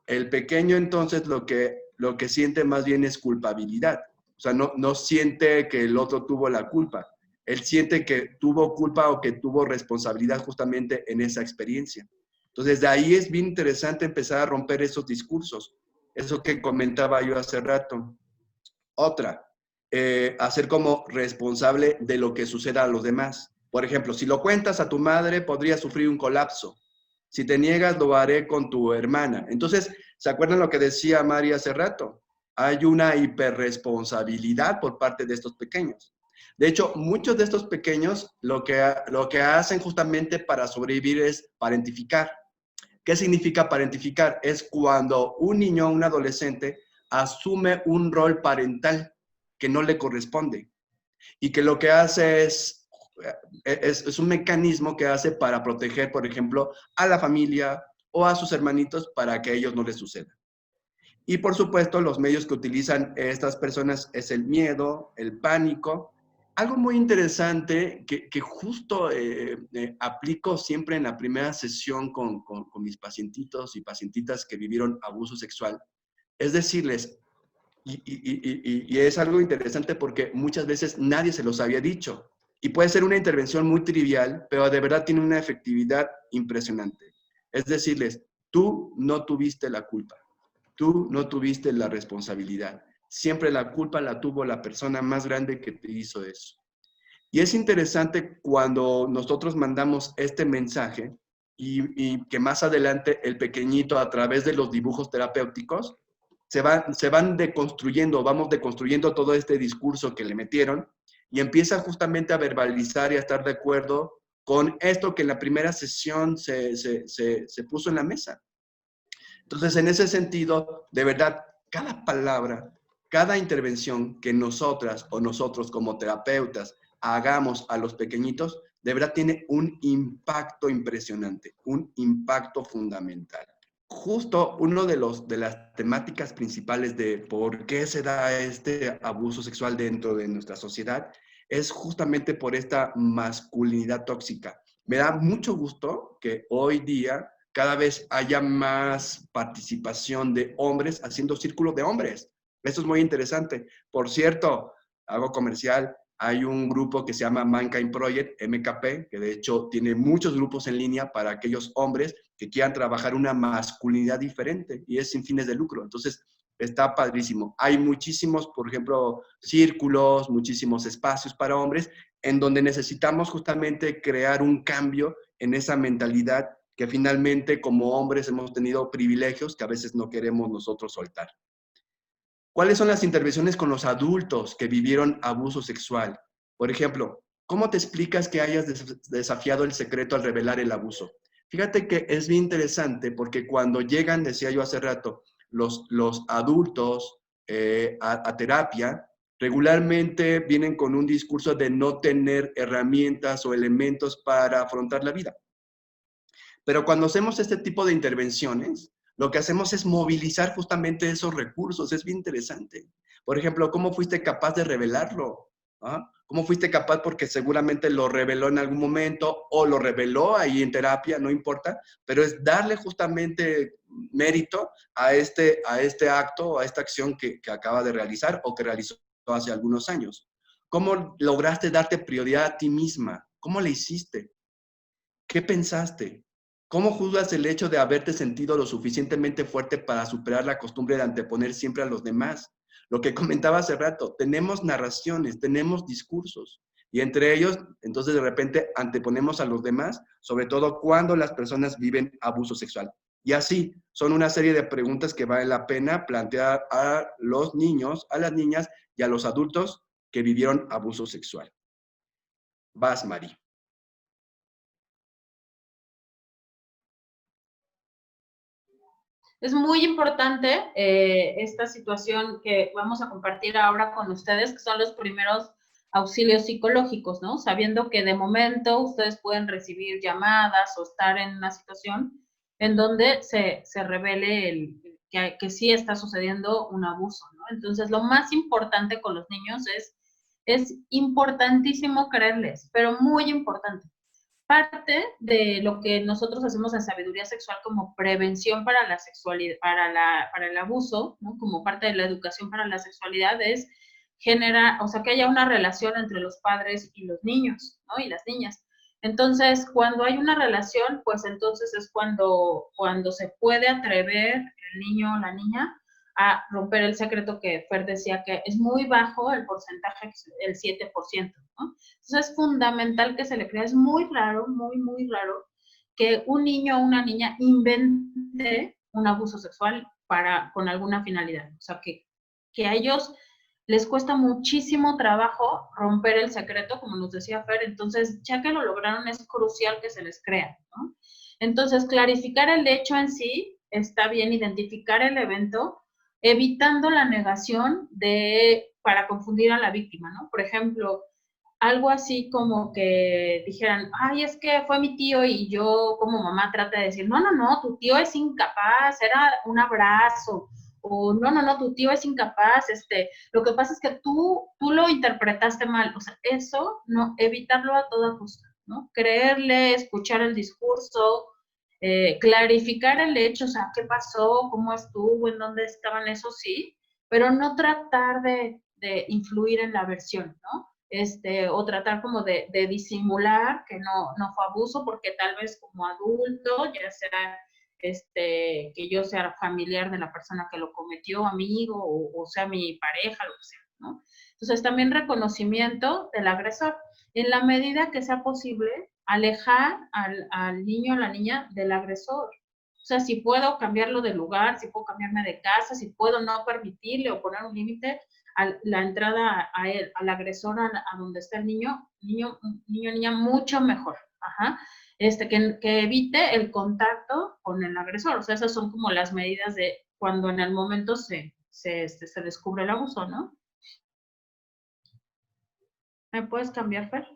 el pequeño entonces lo que siente más bien es culpabilidad. O sea, no siente que el otro tuvo la culpa. Él siente que tuvo culpa o que tuvo responsabilidad justamente en esa experiencia. Entonces, de ahí es bien interesante empezar a romper esos discursos. Eso que comentaba yo hace rato. Otra, hacer como responsable de lo que suceda a los demás. Por ejemplo, si lo cuentas a tu madre, podría sufrir un colapso. Si te niegas, lo haré con tu hermana. Entonces, ¿se acuerdan lo que decía Mari hace rato? Hay una hiperresponsabilidad por parte de estos pequeños. De hecho, muchos de estos pequeños lo que hacen justamente para sobrevivir es parentificar. ¿Qué significa parentificar? Es cuando un niño o un adolescente asume un rol parental que no le corresponde y que lo que hace es un mecanismo que hace para proteger, por ejemplo, a la familia o a sus hermanitos para que a ellos no les suceda. Y por supuesto, los medios que utilizan estas personas es el miedo, el pánico. Algo muy interesante que justo aplico siempre en la primera sesión con mis pacientitos y pacientitas que vivieron abuso sexual, es decirles, y es algo interesante porque muchas veces nadie se los había dicho. Y puede ser una intervención muy trivial, pero de verdad tiene una efectividad impresionante. Es decirles, tú no tuviste la culpa. Tú no tuviste la responsabilidad. Siempre la culpa la tuvo la persona más grande que te hizo eso. Y es interesante cuando nosotros mandamos este mensaje y que más adelante el pequeñito a través de los dibujos terapéuticos se van deconstruyendo, vamos deconstruyendo todo este discurso que le metieron y empieza justamente a verbalizar y a estar de acuerdo con esto que en la primera sesión se puso en la mesa. Entonces, en ese sentido, de verdad, cada palabra, cada intervención que nosotras o nosotros como terapeutas hagamos a los pequeñitos, de verdad tiene un impacto impresionante, un impacto fundamental. Justo uno de las temáticas principales de por qué se da este abuso sexual dentro de nuestra sociedad es justamente por esta masculinidad tóxica. Me da mucho gusto que hoy día cada vez haya más participación de hombres haciendo círculos de hombres. Esto es muy interesante. Por cierto, hago comercial, hay un grupo que se llama Mankind Project, MKP, que de hecho tiene muchos grupos en línea para aquellos hombres que quieran trabajar una masculinidad diferente y es sin fines de lucro. Entonces, está padrísimo. Hay muchísimos, por ejemplo, círculos, muchísimos espacios para hombres en donde necesitamos justamente crear un cambio en esa mentalidad que finalmente como hombres hemos tenido privilegios que a veces no queremos nosotros soltar. ¿Cuáles son las intervenciones con los adultos que vivieron abuso sexual? Por ejemplo, ¿cómo te explicas que hayas desafiado el secreto al revelar el abuso? Fíjate que es bien interesante porque cuando llegan, decía yo hace rato, los adultos a terapia, regularmente vienen con un discurso de no tener herramientas o elementos para afrontar la vida. Pero cuando hacemos este tipo de intervenciones, lo que hacemos es movilizar justamente esos recursos. Es bien interesante. Por ejemplo, ¿cómo fuiste capaz de revelarlo? ¿Ah? ¿Cómo fuiste capaz? Porque seguramente lo reveló en algún momento o lo reveló ahí en terapia, no importa, pero es darle justamente mérito a este acto, a esta acción que acaba de realizar o que realizó hace algunos años. ¿Cómo lograste darte prioridad a ti misma? ¿Cómo le hiciste? ¿Qué pensaste? ¿Cómo juzgas el hecho de haberte sentido lo suficientemente fuerte para superar la costumbre de anteponer siempre a los demás? Lo que comentaba hace rato, tenemos narraciones, tenemos discursos, y entre ellos, entonces de repente anteponemos a los demás, sobre todo cuando las personas viven abuso sexual. Y así, son una serie de preguntas que vale la pena plantear a los niños, a las niñas y a los adultos que vivieron abuso sexual. Vas, Mari. Es muy importante esta situación que vamos a compartir ahora con ustedes, que son los primeros auxilios psicológicos, ¿no? Sabiendo que de momento ustedes pueden recibir llamadas o estar en una situación en donde se revele que sí está sucediendo un abuso, ¿no? Entonces, lo más importante con los niños es importantísimo creerles, pero muy importante. Parte de lo que nosotros hacemos en sabiduría sexual como prevención para la sexualidad, para el abuso, ¿no? Como parte de la educación para la sexualidad es generar, o sea, que haya una relación entre los padres y los niños, ¿no? Y las niñas. Entonces, cuando hay una relación, pues entonces es cuando se puede atrever el niño o la niña a romper el secreto que Fer decía que es muy bajo el porcentaje, el 7%, ¿no? Entonces es fundamental que se le crea, es muy raro, muy raro, que un niño o una niña invente un abuso sexual con alguna finalidad. O sea, que a ellos les cuesta muchísimo trabajo romper el secreto, como nos decía Fer, entonces ya que lo lograron es crucial que se les crea, ¿no? Entonces, clarificar el hecho en sí, está bien identificar el evento, evitando la negación para confundir a la víctima, ¿no? Por ejemplo, algo así como que dijeran, ay, es que fue mi tío y yo como mamá trata de decir, no, tu tío es incapaz, era un abrazo, o no, tu tío es incapaz, lo que pasa es que tú lo interpretaste mal, o sea, eso, no, evitarlo a toda costa, ¿no? Creerle, escuchar el discurso, clarificar el hecho, o sea, qué pasó, cómo estuvo, en dónde estaban, eso sí, pero no tratar de influir en la versión, ¿no? O tratar como de disimular que no fue abuso, porque tal vez como adulto, ya sea que yo sea familiar de la persona que lo cometió, amigo, o sea mi pareja, lo que sea, ¿no? Entonces también reconocimiento del agresor. En la medida que sea posible, alejar al niño o la niña del agresor. O sea, si puedo cambiarlo de lugar, si puedo cambiarme de casa, si puedo no permitirle o poner un límite a la entrada a él, al agresor, a donde está el niño, niña, mucho mejor. Ajá. Que evite el contacto con el agresor. O sea, esas son como las medidas de cuando en el momento se descubre el abuso, ¿no? ¿Me puedes cambiar, Fer?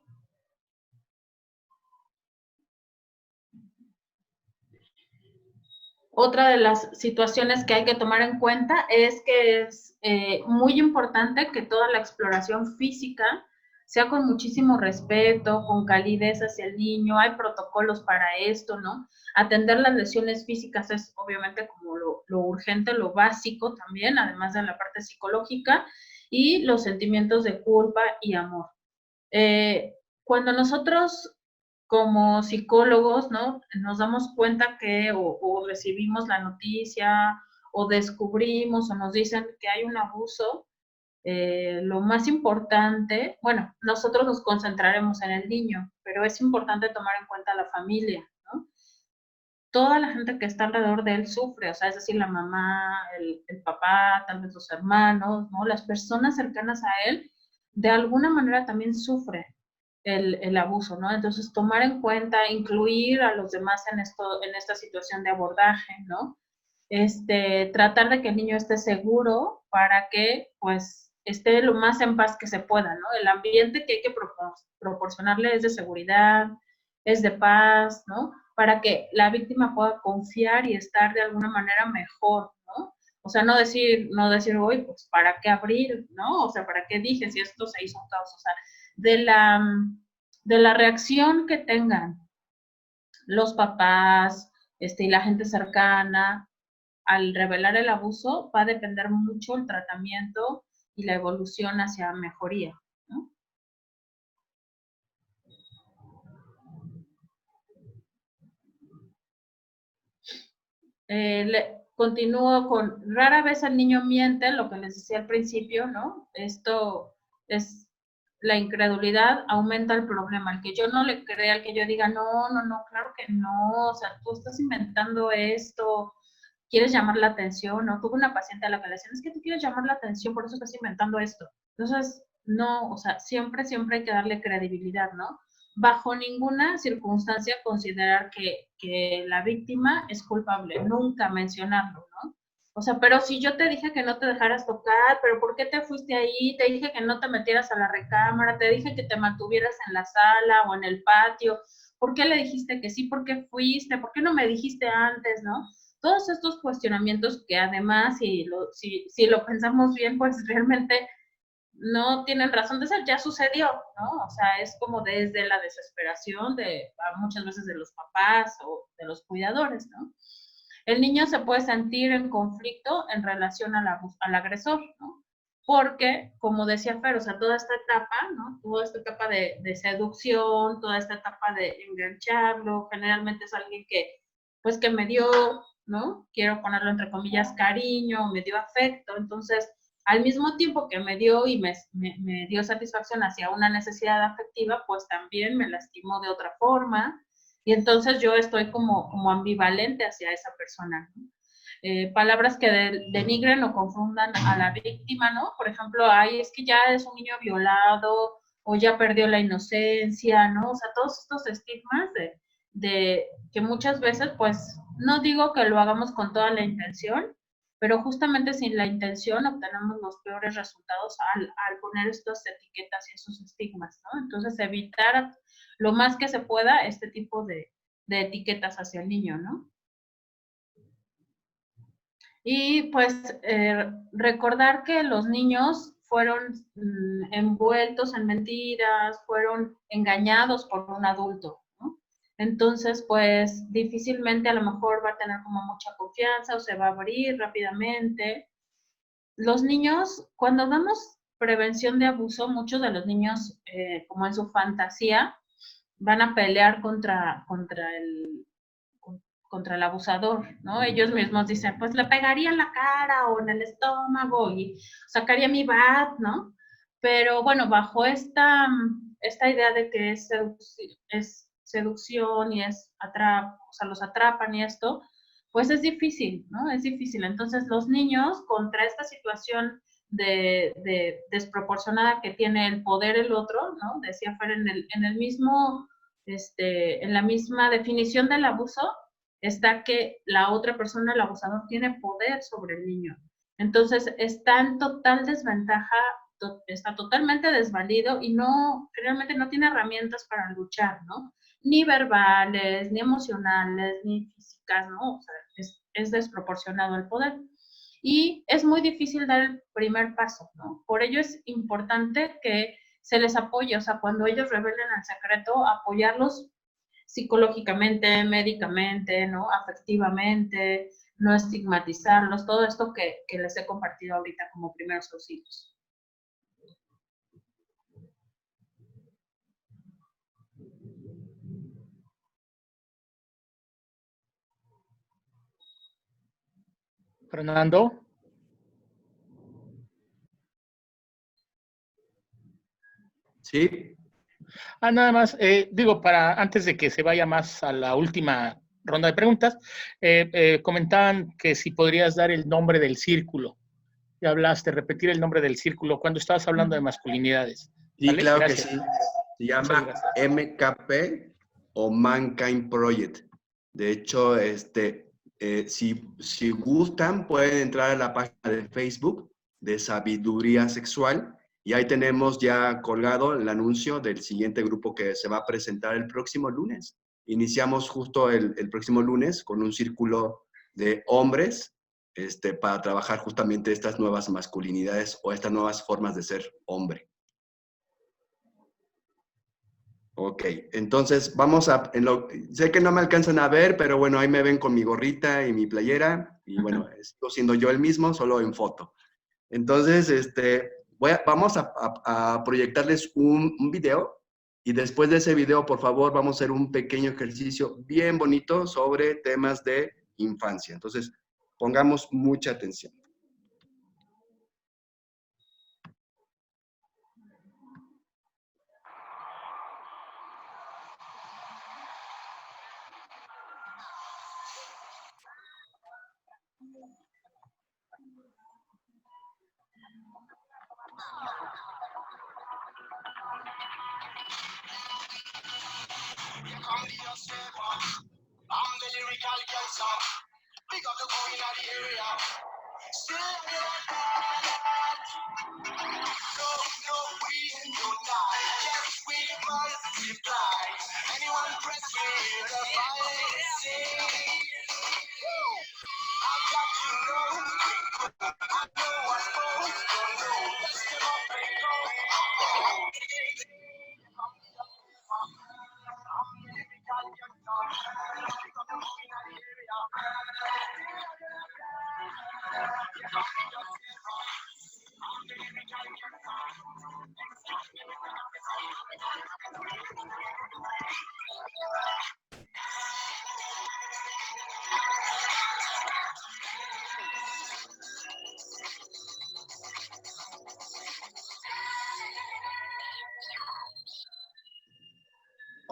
Otra de las situaciones que hay que tomar en cuenta es que es muy importante que toda la exploración física sea con muchísimo respeto, con calidez hacia el niño. Hay protocolos para esto, ¿no? Atender las lesiones físicas es obviamente como lo urgente, lo básico también, además de la parte psicológica, y los sentimientos de culpa y amor. Cuando nosotros como psicólogos, ¿no? Nos damos cuenta que o recibimos la noticia o descubrimos o nos dicen que hay un abuso, lo más importante, bueno, nosotros nos concentraremos en el niño, pero es importante tomar en cuenta a la familia, ¿no? Toda la gente que está alrededor de él sufre, o sea, es decir, la mamá, el papá, tal vez los hermanos, ¿no? Las personas cercanas a él, de alguna manera también sufren el abuso, ¿no? Entonces, tomar en cuenta, incluir a los demás en esta situación de abordaje, ¿no? Tratar de que el niño esté seguro para que, pues, esté lo más en paz que se pueda, ¿no? El ambiente que hay que proporcionarle es de seguridad, es de paz, ¿no? Para que la víctima pueda confiar y estar de alguna manera mejor, ¿no? O sea, no decir, hoy, pues, ¿para qué abrir, no? O sea, ¿para qué dije si esto se hizo un caos? O sea, de la reacción que tengan los papás, y la gente cercana al revelar el abuso, va a depender mucho el tratamiento y la evolución hacia mejoría, ¿no? Continúo con, rara vez el niño miente, lo que les decía al principio, ¿no? Esto es, la incredulidad aumenta el problema. El que yo no le crea, el que yo diga, no, claro que no, o sea, tú estás inventando esto, quieres llamar la atención, ¿no? Tuve una paciente a la que le decían, es que tú quieres llamar la atención, por eso estás inventando esto. Entonces, no, o sea, siempre hay que darle credibilidad, ¿no? bajo ninguna circunstancia considerar que la víctima es culpable, nunca mencionarlo, ¿no? O sea, pero si yo te dije que no te dejaras tocar, pero ¿por qué te fuiste ahí? Te dije que no te metieras a la recámara, te dije que te mantuvieras en la sala o en el patio, ¿por qué le dijiste que sí? ¿Por qué fuiste? ¿Por qué no me dijiste antes, no? Todos estos cuestionamientos que además, si lo pensamos bien, pues realmente no tienen razón de ser, ya sucedió, ¿no? O sea, es como desde la desesperación muchas veces de los papás o de los cuidadores, ¿no? El niño se puede sentir en conflicto en relación al agresor, ¿no? Porque, como decía Fer, o sea, toda esta etapa, ¿no? Toda esta etapa de seducción, toda esta etapa de engancharlo, generalmente es alguien pues que me dio, ¿no? Quiero ponerlo entre comillas, cariño, me dio afecto, entonces, al mismo tiempo que me dio y me dio satisfacción hacia una necesidad afectiva, pues también me lastimó de otra forma, y entonces yo estoy como ambivalente hacia esa persona, ¿no? Palabras que denigren o confundan a la víctima, ¿no? Por ejemplo, ay, es que ya es un niño violado, o ya perdió la inocencia, ¿no? O sea, todos estos estigmas de que muchas veces, pues, no digo que lo hagamos con toda la intención, pero justamente sin la intención obtenemos los peores resultados al poner estas etiquetas y esos estigmas, ¿no? Entonces, evitar lo más que se pueda este tipo de etiquetas hacia el niño, ¿no? Y pues recordar que los niños fueron envueltos en mentiras, fueron engañados por un adulto, ¿no? Entonces, pues difícilmente a lo mejor va a tener como mucha confianza o se va a abrir rápidamente. Los niños, cuando damos prevención de abuso, muchos de los niños, como en su fantasía, van a pelear contra el abusador, ¿no? Ellos mismos dicen, pues le pegaría en la cara o en el estómago y sacaría mi bat, ¿no? Pero bueno, bajo esta idea de que es seducción y o sea, los atrapan y esto, pues es difícil, ¿no? Es difícil. Entonces, los niños contra esta situación de desproporcionada que tiene el poder el otro, ¿no? Decía Fer, en el mismo, en la misma definición del abuso, está que la otra persona, el abusador, tiene poder sobre el niño. Entonces, está en total desventaja, está totalmente desvalido y realmente no tiene herramientas para luchar, ¿no? Ni verbales, ni emocionales, ni físicas, ¿no? O sea, es desproporcionado el poder. Y es muy difícil dar el primer paso, ¿no? Por ello es importante que se les apoye, o sea, cuando ellos revelen el secreto, apoyarlos psicológicamente, médicamente, ¿no? Afectivamente, no estigmatizarlos, todo esto que les he compartido ahorita como primeros auxilios. Fernando. Sí. Nada más, digo, antes de que se vaya más a la última ronda de preguntas, comentaban que si podrías dar el nombre del círculo. Ya hablaste, repetir el nombre del círculo cuando estabas hablando de masculinidades. Sí, ¿Vale? claro Gracias. que sí. Se llama MKP o Mankind Project. De hecho, si gustan, pueden entrar a la página de Facebook de Sabiduría Sexual y ahí tenemos ya colgado el anuncio del siguiente grupo que se va a presentar el próximo lunes. Iniciamos justo el próximo lunes con un círculo de hombres para trabajar justamente estas nuevas masculinidades o estas nuevas formas de ser hombre. Ok, entonces vamos sé que no me alcanzan a ver, pero bueno, ahí me ven con mi gorrita y mi playera, y bueno, estoy siendo yo el mismo, solo en foto. Entonces, vamos a proyectarles un video, y después de ese video, por favor, vamos a hacer un pequeño ejercicio bien bonito sobre temas de infancia. Entonces, pongamos mucha atención.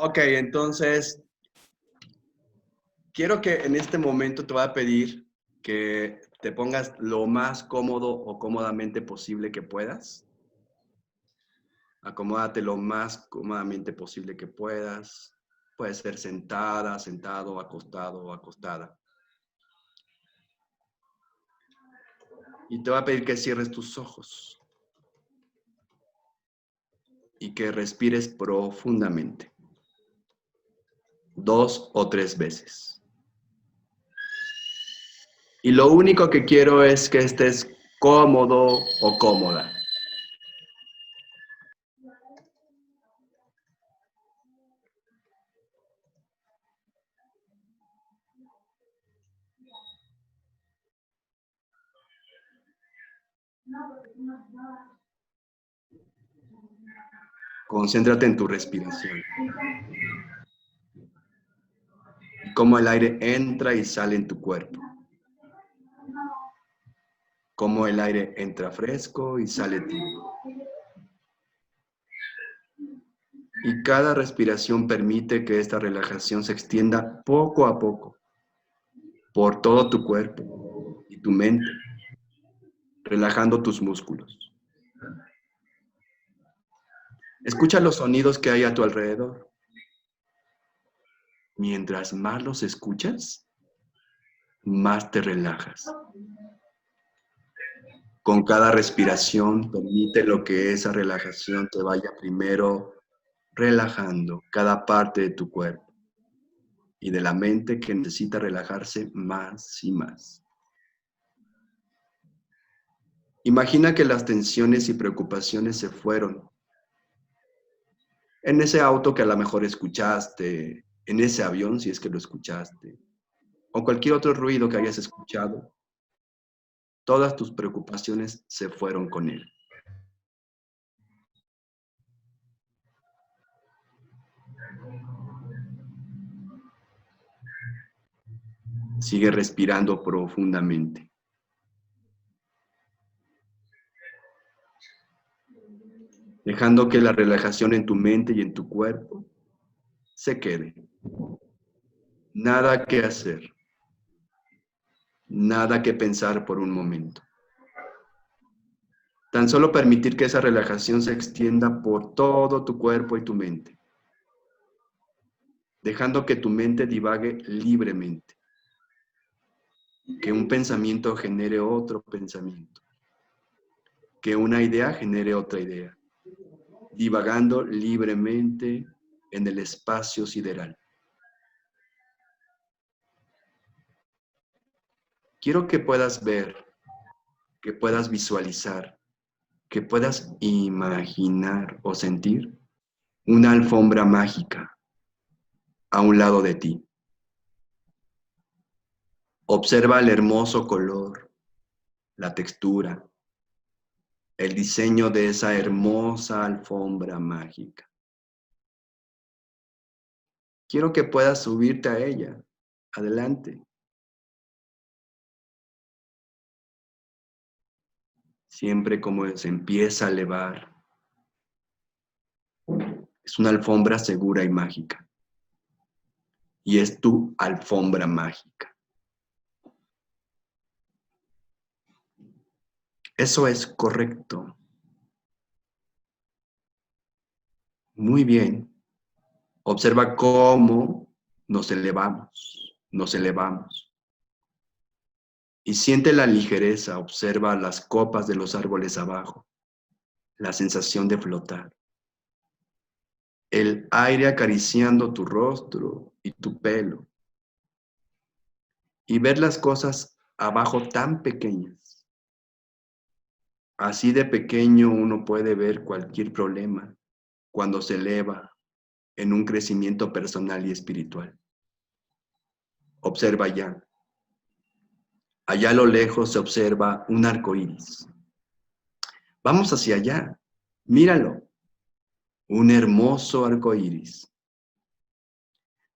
Ok, entonces, quiero que en este momento te voy a pedir que te pongas lo más cómodo o cómodamente posible que puedas. Acomódate lo más cómodamente posible que puedas. Puede ser sentada, sentado, acostado o acostada. Y te voy a pedir que cierres tus ojos y que respires profundamente. 2 o 3 veces. Y lo único que quiero es que estés cómodo o cómoda. Concéntrate en tu respiración. Y cómo el aire entra y sale en tu cuerpo. Cómo el aire entra fresco y sale tibio. Y cada respiración permite que esta relajación se extienda poco a poco por todo tu cuerpo y tu mente, relajando tus músculos. Escucha los sonidos que hay a tu alrededor. Mientras más los escuchas, más te relajas. Con cada respiración, permite lo que esa relajación te vaya primero relajando cada parte de tu cuerpo y de la mente que necesita relajarse más y más. Imagina que las tensiones y preocupaciones se fueron. En ese auto que a lo mejor escuchaste, en ese avión si es que lo escuchaste, o cualquier otro ruido que hayas escuchado, todas tus preocupaciones se fueron con él. Sigue respirando profundamente. Dejando que la relajación en tu mente y en tu cuerpo se quede. Nada que hacer. Nada que pensar por un momento. Tan solo permitir que esa relajación se extienda por todo tu cuerpo y tu mente. Dejando que tu mente divague libremente. Que un pensamiento genere otro pensamiento. Que una idea genere otra idea. Divagando libremente en el espacio sideral. Quiero que puedas ver, que puedas visualizar, que puedas imaginar o sentir una alfombra mágica a un lado de ti. Observa el hermoso color, la textura, el diseño de esa hermosa alfombra mágica. Quiero que puedas subirte a ella. Adelante. Siempre como se empieza a elevar. Es una alfombra segura y mágica. Y es tu alfombra mágica. Eso es correcto. Muy bien. Observa cómo nos elevamos. Y siente la ligereza, observa las copas de los árboles abajo, la sensación de flotar. El aire acariciando tu rostro y tu pelo. Y ver las cosas abajo tan pequeñas. Así de pequeño uno puede ver cualquier problema cuando se eleva en un crecimiento personal y espiritual. Observa allá. Allá a lo lejos se observa un arco iris. Vamos hacia allá. Míralo. Un hermoso arco iris.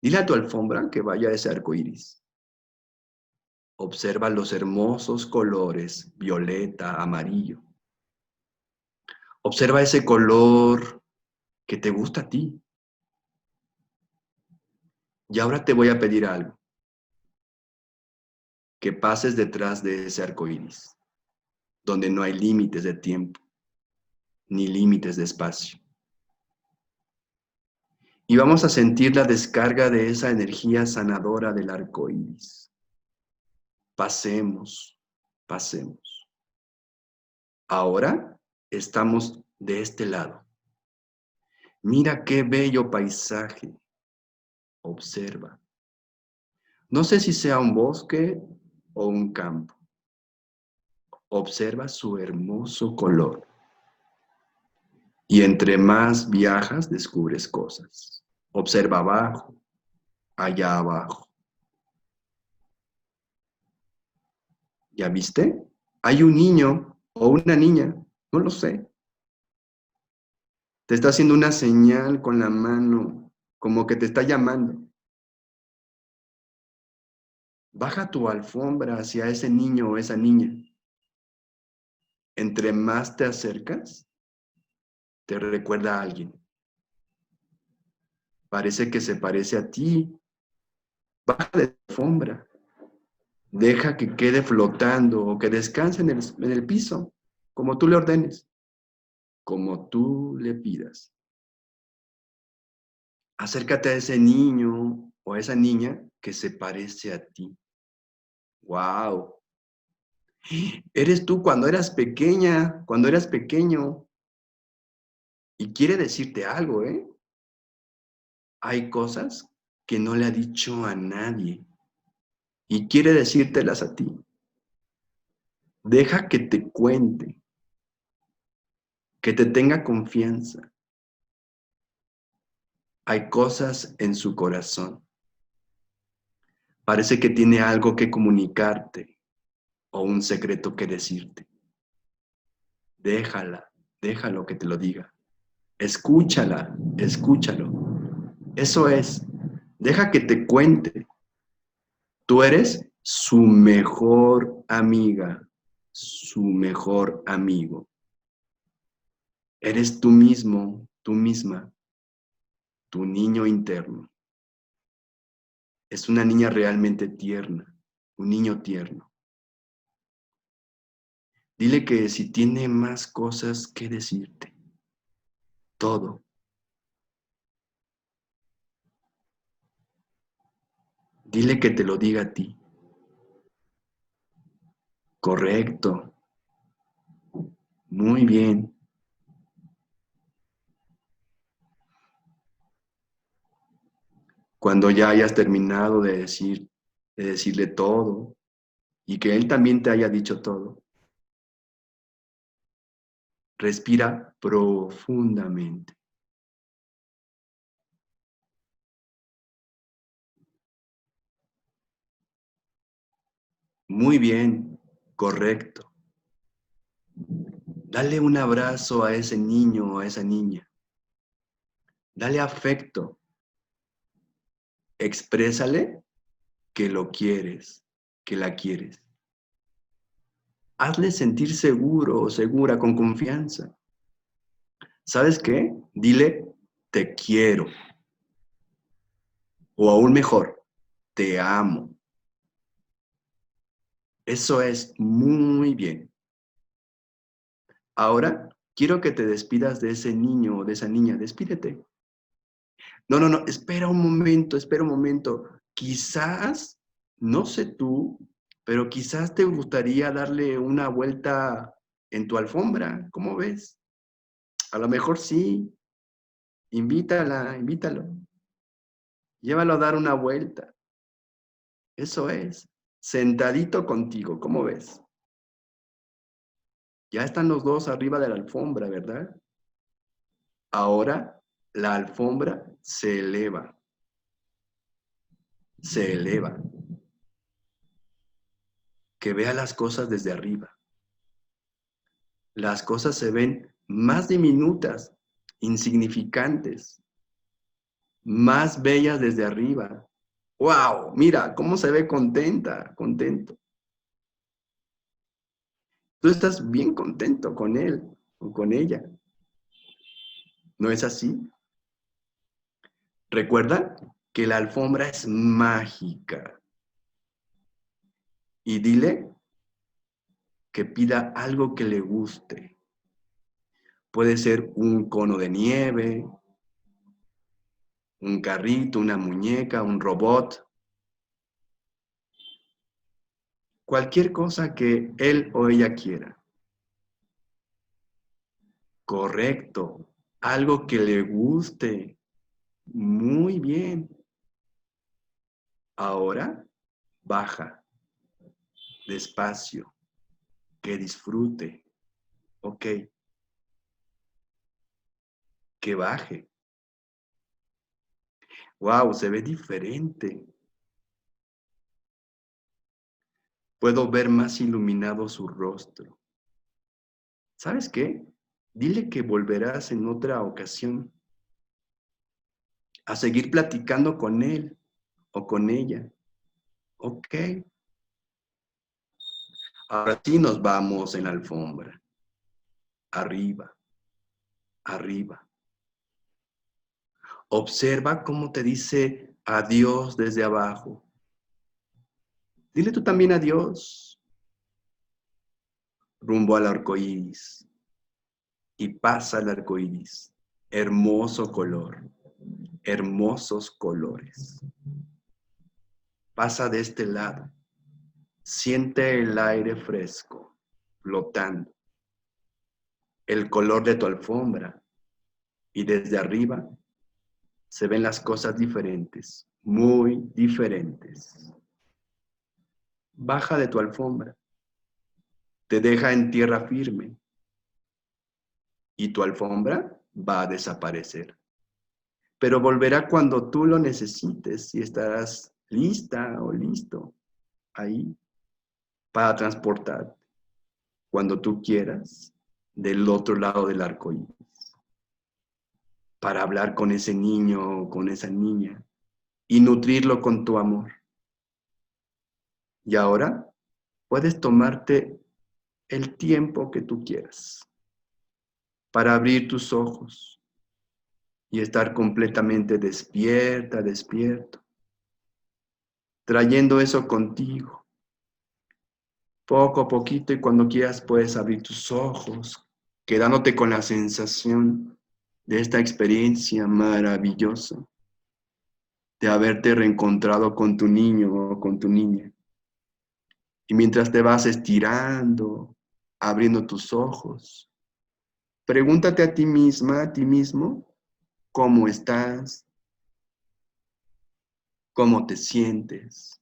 Dile a tu alfombra que vaya a ese arco iris. Observa los hermosos colores violeta, amarillo. Observa ese color que te gusta a ti. Y ahora te voy a pedir algo. Que pases detrás de ese arco iris, donde no hay límites de tiempo, ni límites de espacio. Y vamos a sentir la descarga de esa energía sanadora del arco iris. Pasemos, pasemos. Ahora estamos de este lado. Mira qué bello paisaje. Observa. No sé si sea un bosque o un campo. Observa su hermoso color. Y entre más viajas, descubres cosas. Observa abajo, allá abajo. ¿Ya viste? Hay un niño o una niña, no lo sé. Te está haciendo una señal con la mano, como que te está llamando. Baja tu alfombra hacia ese niño o esa niña. Entre más te acercas, te recuerda a alguien. Parece que se parece a ti. Baja de la alfombra. Deja que quede flotando o que descanse en el piso, como tú le ordenes, como tú le pidas. Acércate a ese niño o a esa niña que se parece a ti. ¡Wow! Eres tú cuando eras pequeña, cuando eras pequeño. Y quiere decirte algo, ¿eh? Hay cosas que no le ha dicho a nadie y quiere decírtelas a ti. Deja que te cuente, que te tenga confianza. Hay cosas en su corazón. Parece que tiene algo que comunicarte o un secreto que decirte. Déjalo que te lo diga. Escúchala, escúchalo. Eso es, deja que te cuente. Tú eres su mejor amiga, su mejor amigo. Eres tú mismo, tú misma, tu niño interno. Es una niña realmente tierna, un niño tierno. Dile que si tiene más cosas que decirte, todo. Dile que te lo diga a ti. Correcto. Muy bien. Cuando ya hayas terminado de decirle todo y que él también te haya dicho todo, respira profundamente. Muy bien, correcto. Dale un abrazo a ese niño o a esa niña. Dale afecto. Exprésale que lo quieres, que la quieres. Hazle sentir seguro o segura, con confianza. ¿Sabes qué? Dile, te quiero. O aún mejor, te amo. Eso es muy bien. Ahora, quiero que te despidas de ese niño o de esa niña. Despídete. No, no, no, espera un momento, espera un momento. Quizás, no sé tú, pero quizás te gustaría darle una vuelta en tu alfombra. ¿Cómo ves? A lo mejor sí. Invítala, invítalo. Llévalo a dar una vuelta. Eso es. Sentadito contigo. ¿Cómo ves? Ya están los dos arriba de la alfombra, ¿verdad? Ahora la alfombra se eleva. Se eleva. Que vea las cosas desde arriba. Las cosas se ven más diminutas, insignificantes, más bellas desde arriba. ¡Wow! Mira cómo se ve contenta, contento. Tú estás bien contento con él o con ella. ¿No es así? Recuerda que la alfombra es mágica. Y dile que pida algo que le guste. Puede ser un cono de nieve, un carrito, una muñeca, un robot. Cualquier cosa que él o ella quiera. Correcto. Algo que le guste. Muy bien. Ahora, baja. Despacio. Que disfrute. Ok. Que baje. Wow, se ve diferente. Puedo ver más iluminado su rostro. ¿Sabes qué? Dile que volverás en otra ocasión a seguir platicando con él o con ella. Ok. Ahora sí nos vamos en la alfombra. Arriba, arriba. Observa cómo te dice adiós desde abajo. Dile tú también adiós. Rumbo al arco iris. Y pasa el arco iris. Hermoso color. Hermosos colores. Pasa de este lado. Siente el aire fresco, flotando. El color de tu alfombra. Y desde arriba se ven las cosas diferentes, muy diferentes. Baja de tu alfombra. Te deja en tierra firme. Y tu alfombra va a desaparecer. Pero volverá cuando tú lo necesites y estarás lista o listo ahí para transportarte cuando tú quieras del otro lado del arco iris. Para hablar con ese niño o con esa niña y nutrirlo con tu amor. Y ahora puedes tomarte el tiempo que tú quieras para abrir tus ojos y estar completamente despierta, despierto, trayendo eso contigo. Poco a poquito y cuando quieras puedes abrir tus ojos, quedándote con la sensación de esta experiencia maravillosa, de haberte reencontrado con tu niño o con tu niña. Y mientras te vas estirando, abriendo tus ojos, pregúntate a ti misma, a ti mismo, ¿cómo estás? ¿Cómo te sientes?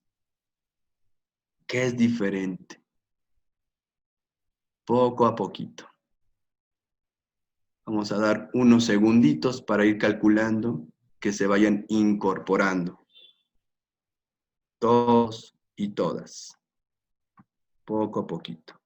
¿Qué es diferente? Poco a poquito. Vamos a dar unos segunditos para ir calculando que se vayan incorporando. Todos y todas. Poco a poquito.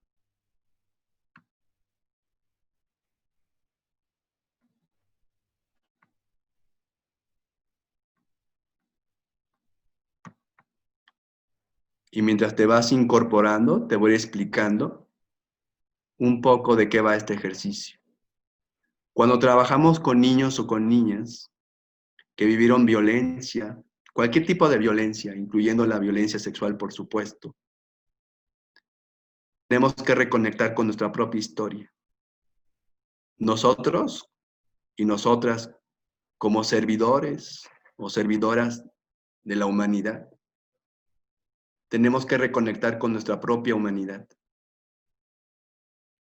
Y mientras te vas incorporando, te voy explicando un poco de qué va este ejercicio. Cuando trabajamos con niños o con niñas que vivieron violencia, cualquier tipo de violencia, incluyendo la violencia sexual, por supuesto, tenemos que reconectar con nuestra propia historia. Nosotros y nosotras, como servidores o servidoras de la humanidad, tenemos que reconectar con nuestra propia humanidad.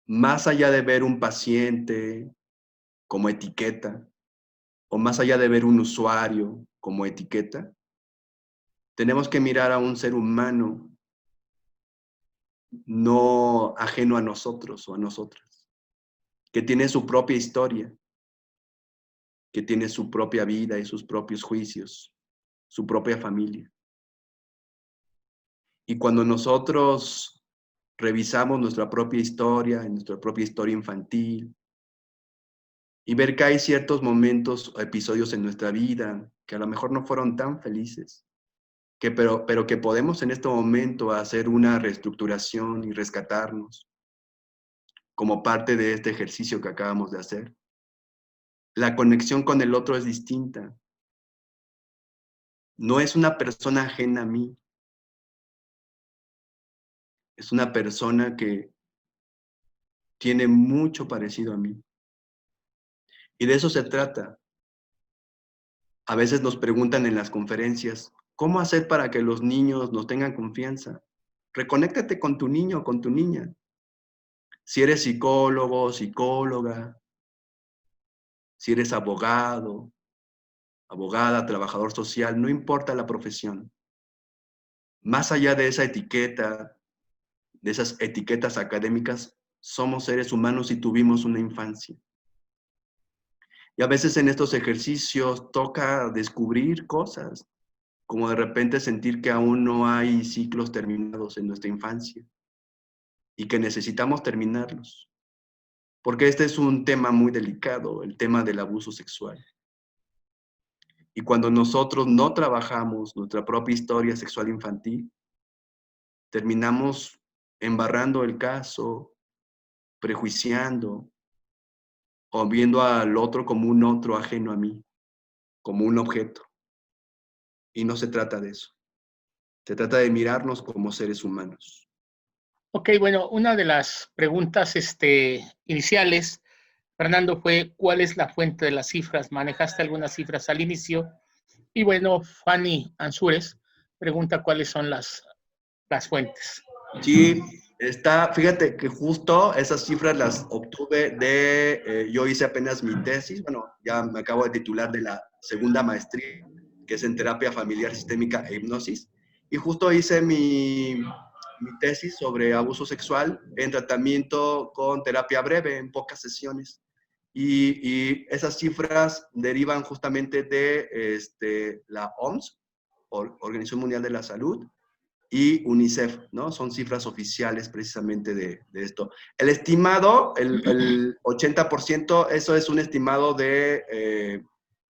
Más allá de ver un paciente como etiqueta, o más allá de ver un usuario como etiqueta, tenemos que mirar a un ser humano no ajeno a nosotros o a nosotras, que tiene su propia historia, que tiene su propia vida y sus propios juicios, su propia familia. Y cuando nosotros revisamos nuestra propia historia infantil, y ver que hay ciertos momentos o episodios en nuestra vida que a lo mejor no fueron tan felices, pero que podemos en este momento hacer una reestructuración y rescatarnos como parte de este ejercicio que acabamos de hacer. La conexión con el otro es distinta. No es una persona ajena a mí. Es una persona que tiene mucho parecido a mí. Y de eso se trata. A veces nos preguntan en las conferencias, ¿cómo hacer para que los niños nos tengan confianza? Reconéctate con tu niño o con tu niña. Si eres psicólogo, psicóloga, si eres abogado, abogada, trabajador social, no importa la profesión. Más allá de esa etiqueta, de esas etiquetas académicas, somos seres humanos y tuvimos una infancia. Y a veces en estos ejercicios toca descubrir cosas, como de repente sentir que aún no hay ciclos terminados en nuestra infancia y que necesitamos terminarlos. Porque este es un tema muy delicado, el tema del abuso sexual. Y cuando nosotros no trabajamos nuestra propia historia sexual infantil, terminamos embarrando el caso, prejuiciando o viendo al otro como un otro ajeno a mí, como un objeto. Y no se trata de eso. Se trata de mirarnos como seres humanos. Ok, bueno, una de las preguntas iniciales, Fernando, fue ¿cuál es la fuente de las cifras? Manejaste algunas cifras al inicio. Y bueno, Fanny Ansúrez pregunta cuáles son las fuentes. Sí, fíjate que justo esas cifras las obtuve yo hice apenas mi tesis, bueno, ya me acabo de titular de la segunda maestría, que es en terapia familiar sistémica e hipnosis, y justo hice mi tesis sobre abuso sexual en tratamiento con terapia breve, en pocas sesiones. Y esas cifras derivan justamente de la OMS, Organización Mundial de la Salud, y UNICEF, ¿no? Son cifras oficiales precisamente de esto. El estimado, el 80%, eso es un estimado de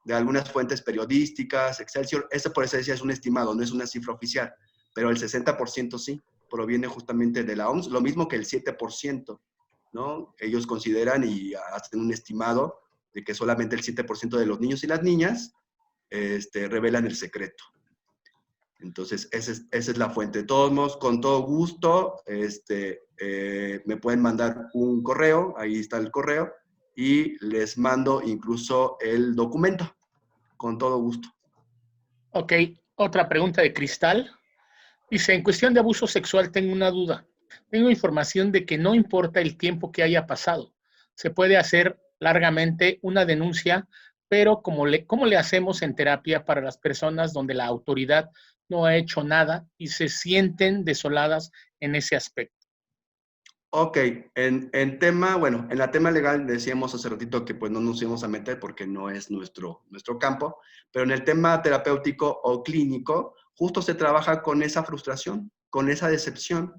algunas fuentes periodísticas, Excelsior, ese por eso decía es un estimado, no es una cifra oficial, pero el 60% sí, proviene justamente de la OMS, lo mismo que el 7%, ¿no? Ellos consideran y hacen un estimado de que solamente el 7% de los niños y las niñas revelan el secreto. Entonces, esa es la fuente. De todos modos, con todo gusto, me pueden mandar un correo, ahí está el correo, y les mando incluso el documento, con todo gusto. Ok, otra pregunta de Cristal. Dice, en cuestión de abuso sexual tengo una duda. Tengo información de que no importa el tiempo que haya pasado. Se puede hacer largamente una denuncia, pero ¿cómo le hacemos en terapia para las personas donde la autoridad no ha hecho nada y se sienten desoladas en ese aspecto? Ok, en la tema legal decíamos hace ratito que pues no nos íbamos a meter porque no es nuestro campo, pero en el tema terapéutico o clínico, justo se trabaja con esa frustración, con esa decepción.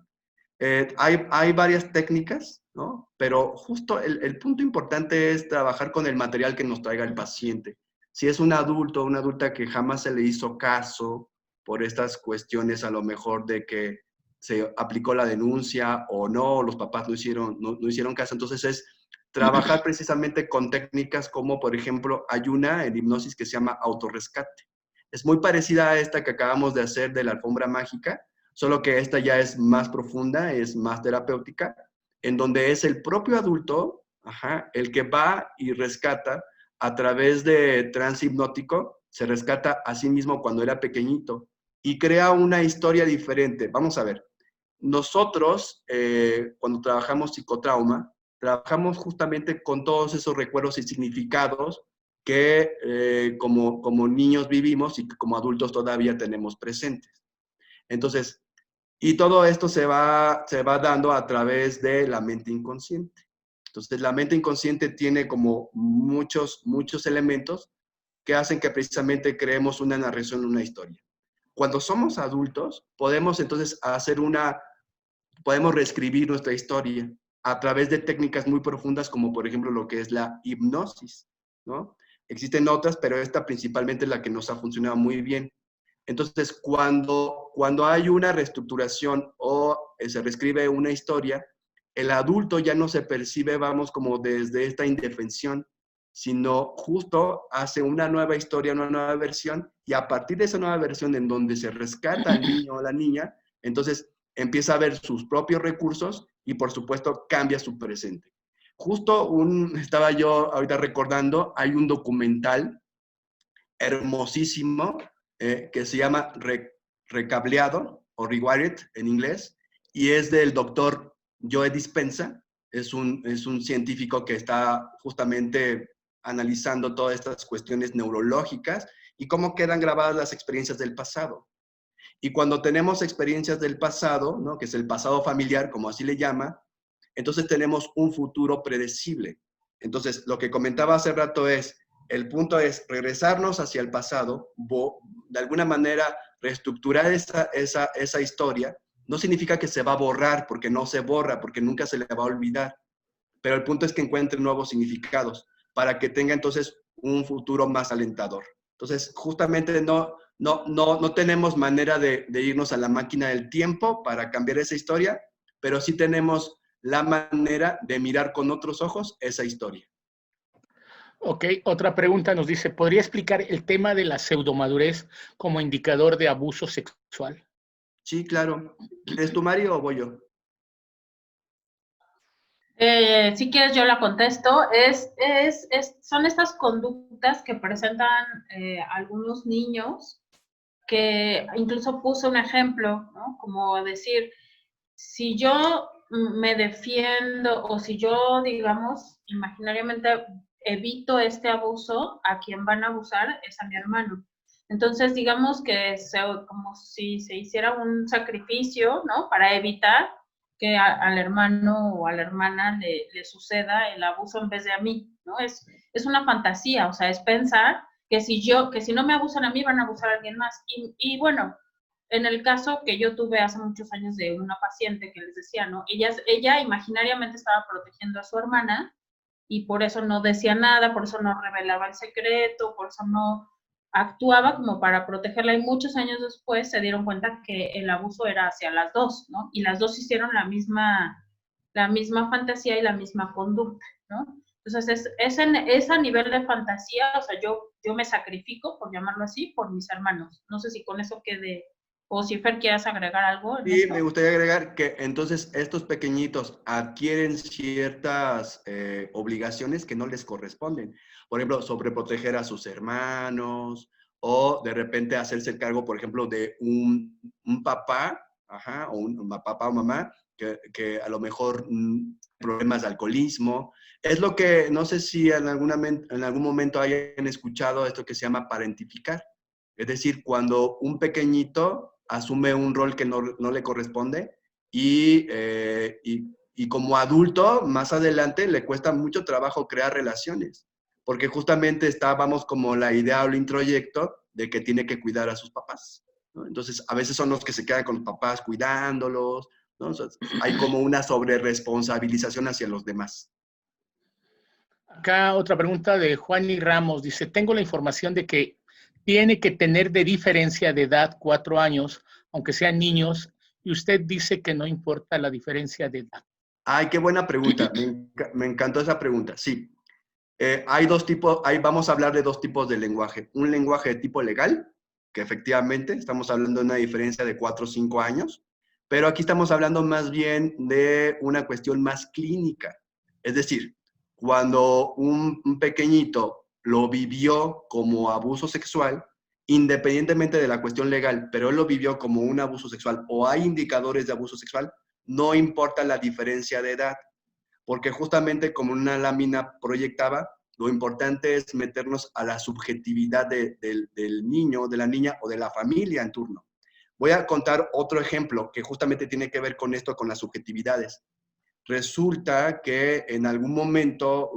Hay varias técnicas, ¿no? Pero justo el punto importante es trabajar con el material que nos traiga el paciente. Si es un adulto o una adulta que jamás se le hizo caso por estas cuestiones a lo mejor de que se aplicó la denuncia o no, los papás no hicieron caso, entonces es trabajar precisamente con técnicas como, por ejemplo, hay una en hipnosis que se llama autorrescate. Es muy parecida a esta que acabamos de hacer de la alfombra mágica, solo que esta ya es más profunda, es más terapéutica, en donde es el propio adulto, el que va y rescata a través de trance hipnótico, se rescata a sí mismo cuando era pequeñito y crea una historia diferente. Vamos a ver, nosotros cuando trabajamos psicotrauma, trabajamos justamente con todos esos recuerdos y significados que como niños vivimos y que como adultos todavía tenemos presentes. Entonces, y todo esto se va dando a través de la mente inconsciente. Entonces, la mente inconsciente tiene como muchos elementos que hacen que precisamente creemos una narración, una historia. Cuando somos adultos, podemos entonces podemos reescribir nuestra historia a través de técnicas muy profundas como por ejemplo lo que es la hipnosis, ¿no? Existen otras, pero esta principalmente es la que nos ha funcionado muy bien. Entonces, cuando hay una reestructuración o se reescribe una historia, el adulto ya no se percibe, vamos, como desde esta indefensión, sino justo hace una nueva historia, una nueva versión, y a partir de esa nueva versión en donde se rescata al niño o la niña, entonces empieza a ver sus propios recursos y por supuesto cambia su presente. Justo estaba yo ahorita recordando, hay un documental hermosísimo que se llama Recableado o Rewired en inglés, y es del doctor Joe Dispenza. Es un científico que está justamente analizando todas estas cuestiones neurológicas y cómo quedan grabadas las experiencias del pasado. Y cuando tenemos experiencias del pasado, ¿no?, que es el pasado familiar, como así le llama, entonces tenemos un futuro predecible. Entonces, lo que comentaba hace rato el punto es regresarnos hacia el pasado, de alguna manera reestructurar esa historia. No significa que se va a borrar, porque no se borra, porque nunca se le va a olvidar. Pero el punto es que encuentre nuevos significados para que tenga entonces un futuro más alentador. Entonces, justamente no tenemos manera de irnos a la máquina del tiempo para cambiar esa historia, pero sí tenemos la manera de mirar con otros ojos esa historia. Ok, otra pregunta nos dice, ¿podría explicar el tema de la pseudomadurez como indicador de abuso sexual? Sí, claro. ¿Es tu Mario o voy yo? Si quieres yo la contesto. Son estas conductas que presentan algunos niños, que incluso puse un ejemplo, ¿no? Como decir, si yo me defiendo o si yo, digamos, imaginariamente evito este abuso, a quien van a abusar es a mi hermano. Entonces, digamos que como si se hiciera un sacrificio, ¿no?, para evitar que al hermano o a la hermana le suceda el abuso en vez de a mí, ¿no? Es una fantasía, o sea, es pensar que si no me abusan a mí, van a abusar a alguien más. Y bueno, en el caso que yo tuve hace muchos años de una paciente que les decía, ¿no? Ella imaginariamente estaba protegiendo a su hermana y por eso no decía nada, por eso no revelaba el secreto, por eso no actuaba como para protegerla, y muchos años después se dieron cuenta que el abuso era hacia las dos, ¿no? Y las dos hicieron la misma fantasía y la misma conducta, ¿no? Entonces, es a nivel de fantasía, o sea, yo me sacrifico, por llamarlo así, por mis hermanos. No sé si con eso quede, o si Fer quieras agregar algo. Sí, me gustaría agregar que entonces estos pequeñitos adquieren ciertas obligaciones que no les corresponden. Por ejemplo, sobreproteger a sus hermanos o de repente hacerse cargo, por ejemplo, de un papá, o un papá o mamá que a lo mejor problemas de alcoholismo. Es lo que, no sé si en algún momento hayan escuchado esto que se llama parentificar. Es decir, cuando un pequeñito asume un rol que no le corresponde y como adulto, más adelante, le cuesta mucho trabajo crear relaciones, porque justamente vamos, como la idea o el introyecto de que tiene que cuidar a sus papás, ¿no? Entonces, a veces son los que se quedan con los papás cuidándolos, ¿no? Entonces, hay como una sobreresponsabilización hacia los demás. Acá otra pregunta de Juan y Ramos. Dice, tengo la información de que tiene que tener de diferencia de edad 4 años, aunque sean niños, y usted dice que no importa la diferencia de edad. Ay, qué buena pregunta. Me encantó esa pregunta. Sí. Hay dos tipos, vamos a hablar de dos tipos de lenguaje. Un lenguaje de tipo legal, que efectivamente estamos hablando de una diferencia de 4 o 5 años, pero aquí estamos hablando más bien de una cuestión más clínica. Es decir, cuando un pequeñito lo vivió como abuso sexual, independientemente de la cuestión legal, pero él lo vivió como un abuso sexual o hay indicadores de abuso sexual, no importa la diferencia de edad, porque justamente como una lámina proyectaba, lo importante es meternos a la subjetividad del niño, de la niña o de la familia en turno. Voy a contar otro ejemplo que justamente tiene que ver con esto, con las subjetividades. Resulta que en algún momento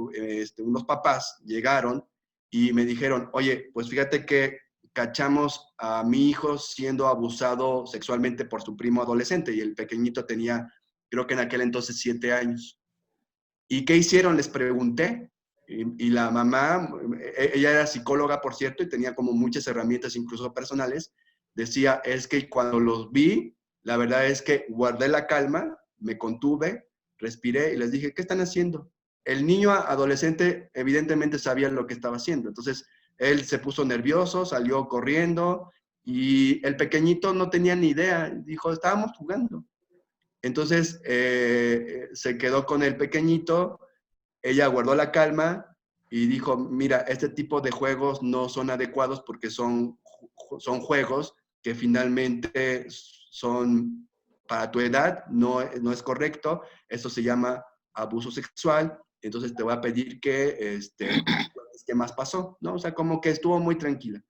unos papás llegaron y me dijeron, oye, pues fíjate que cachamos a mi hijo siendo abusado sexualmente por su primo adolescente y el pequeñito tenía, creo que en aquel entonces, 7 años. ¿Y qué hicieron? Les pregunté. Y la mamá, ella era psicóloga, por cierto, y tenía como muchas herramientas, incluso personales. Decía, es que cuando los vi, la verdad es que guardé la calma, me contuve, respiré y les dije, ¿qué están haciendo? El niño adolescente evidentemente sabía lo que estaba haciendo. Entonces, él se puso nervioso, salió corriendo y el pequeñito no tenía ni idea. Dijo, estábamos jugando. Entonces, se quedó con el pequeñito, ella guardó la calma y dijo, mira, este tipo de juegos no son adecuados porque son juegos que finalmente son para tu edad, no es correcto, eso se llama abuso sexual, entonces te voy a pedir que, ¿qué más pasó? ¿No? O sea, como que estuvo muy tranquila.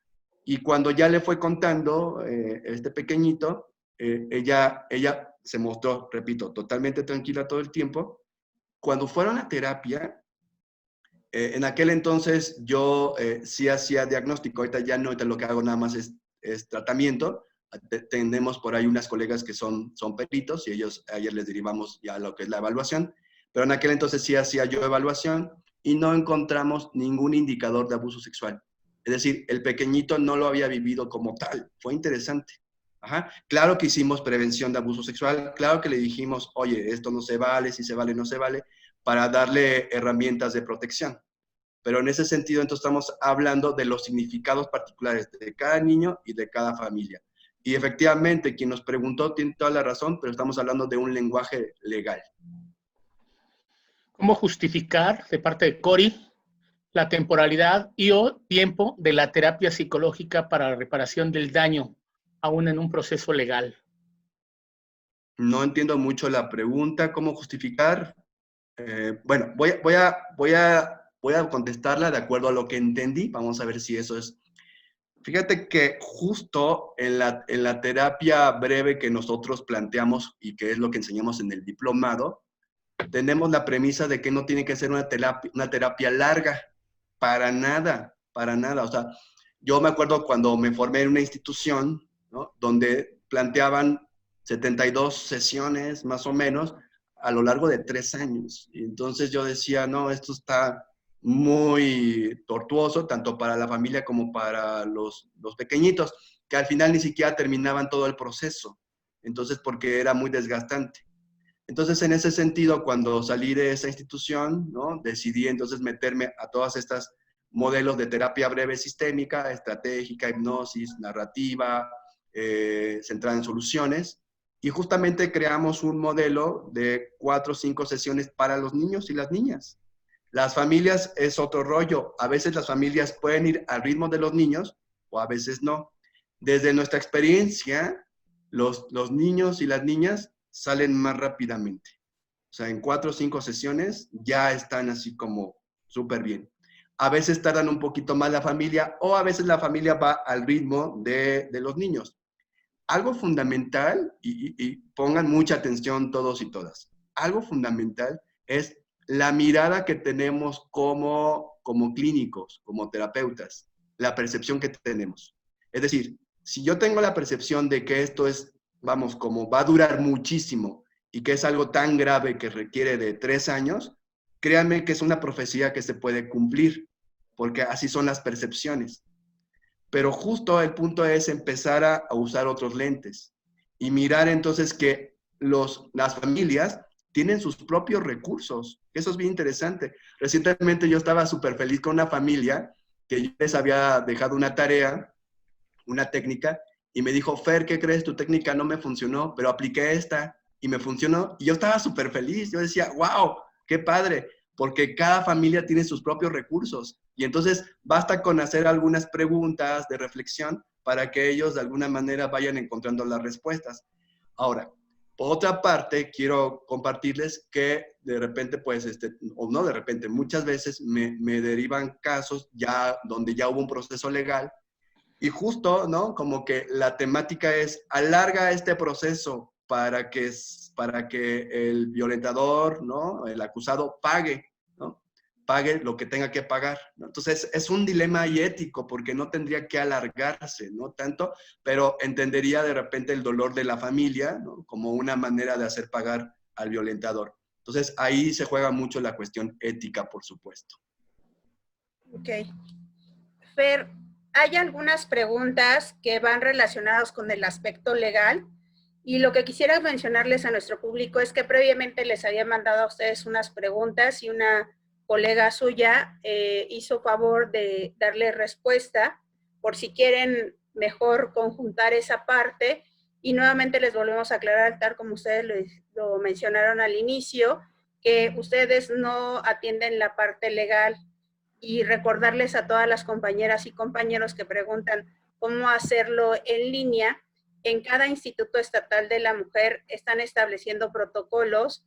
Y cuando ya le fue contando este pequeñito, ella se mostró, repito, totalmente tranquila todo el tiempo. Cuando fueron a terapia, en aquel entonces yo sí hacía diagnóstico, ahorita ya no, ahorita lo que hago nada más es tratamiento. Tenemos por ahí unas colegas que son peritos y ayer les derivamos ya lo que es la evaluación, pero en aquel entonces sí hacía yo evaluación y no encontramos ningún indicador de abuso sexual. Es decir, el pequeñito no lo había vivido como tal. Fue interesante. Ajá. Claro que hicimos prevención de abuso sexual, claro que le dijimos, oye, esto no se vale, si se vale, no se vale, para darle herramientas de protección. Pero en ese sentido, entonces estamos hablando de los significados particulares de cada niño y de cada familia. Y efectivamente, quien nos preguntó tiene toda la razón, pero estamos hablando de un lenguaje legal. ¿Cómo justificar, de parte de Cori, la temporalidad y o tiempo de la terapia psicológica para la reparación del daño, aún en un proceso legal? No entiendo mucho la pregunta. ¿Cómo justificar? Bueno, voy a contestarla de acuerdo a lo que entendí. Vamos a ver si eso es. Fíjate que justo en la terapia breve que nosotros planteamos y que es lo que enseñamos en el diplomado, tenemos la premisa de que no tiene que ser una terapia larga. Para nada, para nada. O sea, yo me acuerdo cuando me formé en una institución, ¿no?, donde planteaban 72 sesiones más o menos a lo largo de 3 años. Y entonces yo decía, no, esto está muy tortuoso, tanto para la familia como para los pequeñitos, que al final ni siquiera terminaban todo el proceso. Entonces, porque era muy desgastante. Entonces, en ese sentido, cuando salí de esa institución, ¿no?, decidí entonces meterme a todas estas modelos de terapia breve sistémica, estratégica, hipnosis, narrativa, centrada en soluciones, y justamente creamos un modelo de 4 o 5 sesiones para los niños y las niñas. Las familias es otro rollo. A veces las familias pueden ir al ritmo de los niños o a veces no. Desde nuestra experiencia, los niños y las niñas salen más rápidamente. O sea, en 4 o 5 sesiones ya están así como súper bien. A veces tardan un poquito más la familia o a veces la familia va al ritmo de los niños. Algo fundamental, y pongan mucha atención todos y todas, algo fundamental es la mirada que tenemos como clínicos, como terapeutas, la percepción que tenemos. Es decir, si yo tengo la percepción de que esto es, vamos, como va a durar muchísimo y que es algo tan grave que requiere de 3 años, créanme que es una profecía que se puede cumplir, porque así son las percepciones. Pero justo el punto es empezar a usar otros lentes y mirar entonces que las familias tienen sus propios recursos. Eso es bien interesante. Recientemente yo estaba súper feliz con una familia que yo les había dejado una tarea, una técnica, y me dijo, Fer, ¿qué crees? Tu técnica no me funcionó, pero apliqué esta y me funcionó. Y yo estaba súper feliz. Yo decía, wow, qué padre. porque cada familia tiene sus propios recursos. Y entonces basta con hacer algunas preguntas de reflexión para que ellos de alguna manera vayan encontrando las respuestas. Ahora, por otra parte, quiero compartirles que de repente, pues, o no de repente, muchas veces me derivan casos ya donde ya hubo un proceso legal y justo, ¿no? Como que la temática es alarga este proceso para que el violentador, ¿no? El acusado pague, ¿no? Pague lo que tenga que pagar, ¿no? Entonces, es un dilema ahí ético porque no tendría que alargarse, ¿no? Tanto, pero entendería de repente el dolor de la familia, ¿no? Como una manera de hacer pagar al violentador. Entonces, ahí se juega mucho la cuestión ética, por supuesto. Ok. Fer, hay algunas preguntas que van relacionadas con el aspecto legal y lo que quisiera mencionarles a nuestro público es que previamente les había mandado a ustedes unas preguntas y una colega suya hizo favor de darle respuesta por si quieren mejor conjuntar esa parte y nuevamente les volvemos a aclarar, tal como ustedes lo mencionaron al inicio, que ustedes no atienden la parte legal y recordarles a todas las compañeras y compañeros que preguntan cómo hacerlo en línea. En cada Instituto Estatal de la Mujer están estableciendo protocolos,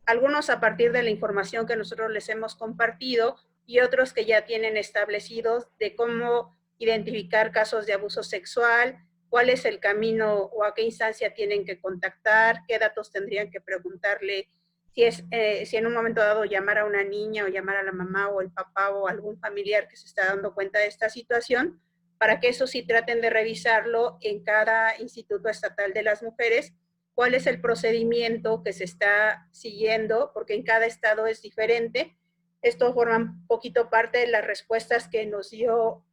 algunos a partir de la información que nosotros les hemos compartido y otros que ya tienen establecidos de cómo identificar casos de abuso sexual, cuál es el camino o a qué instancia tienen que contactar, qué datos tendrían que preguntarle, si en un momento dado llamar a una niña o llamar a la mamá o el papá o algún familiar que se está dando cuenta de esta situación, para que eso sí traten de revisarlo en cada Instituto Estatal de las Mujeres, cuál es el procedimiento que se está siguiendo, porque en cada estado es diferente. Esto forma un poquito parte de las respuestas que nos dio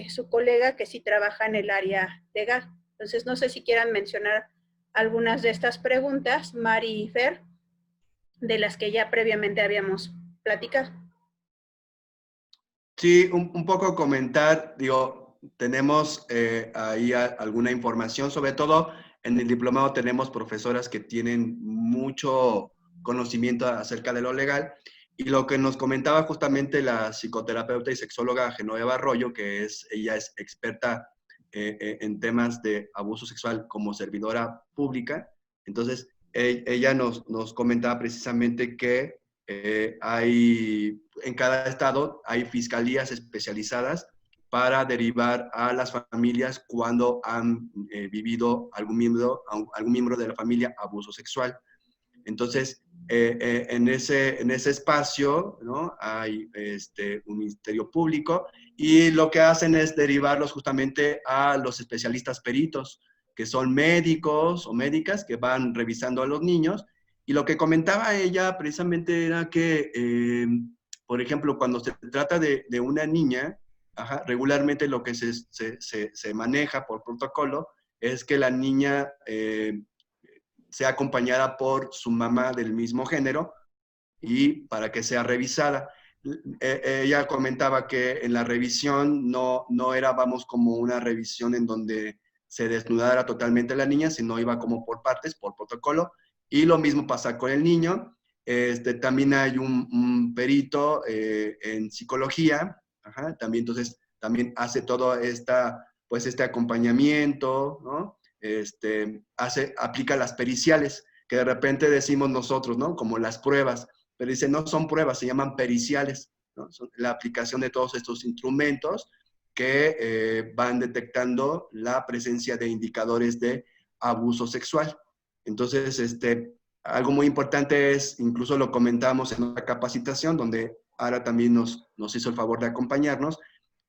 su colega que sí trabaja en el área legal. Entonces, no sé si quieran mencionar algunas de estas preguntas, Mari y Fer, de las que ya previamente habíamos platicado. Sí, un poco comentar, digo, tenemos ahí alguna información, sobre todo en el diplomado tenemos profesoras que tienen mucho conocimiento acerca de lo legal, y lo que nos comentaba justamente la psicoterapeuta y sexóloga Genoveva Arroyo, que ella es experta en temas de abuso sexual como servidora pública. Entonces, ella nos comentaba precisamente que en cada estado hay fiscalías especializadas para derivar a las familias cuando han vivido algún miembro de la familia abuso sexual. Entonces, en ese espacio, ¿no? Hay un ministerio público y lo que hacen es derivarlos justamente a los especialistas peritos, que son médicos o médicas que van revisando a los niños. Y lo que comentaba ella precisamente era que, por ejemplo, cuando se trata de una niña, regularmente lo que se maneja por protocolo es que la niña sea acompañada por su mamá del mismo género y para que sea revisada. Ella comentaba que en la revisión no era, vamos, como una revisión en donde se desnudara totalmente la niña, sino iba como por partes, por protocolo, y lo mismo pasa con el niño. También hay un perito en psicología, también, entonces, también hace todo este acompañamiento, ¿no? Aplica las periciales, que de repente decimos nosotros, ¿no? Como las pruebas, pero dice, no son pruebas, se llaman periciales, ¿no? Son la aplicación de todos estos instrumentos que van detectando la presencia de indicadores de abuso sexual. Entonces, algo muy importante es, incluso lo comentamos en otra capacitación, donde Ara también nos hizo el favor de acompañarnos,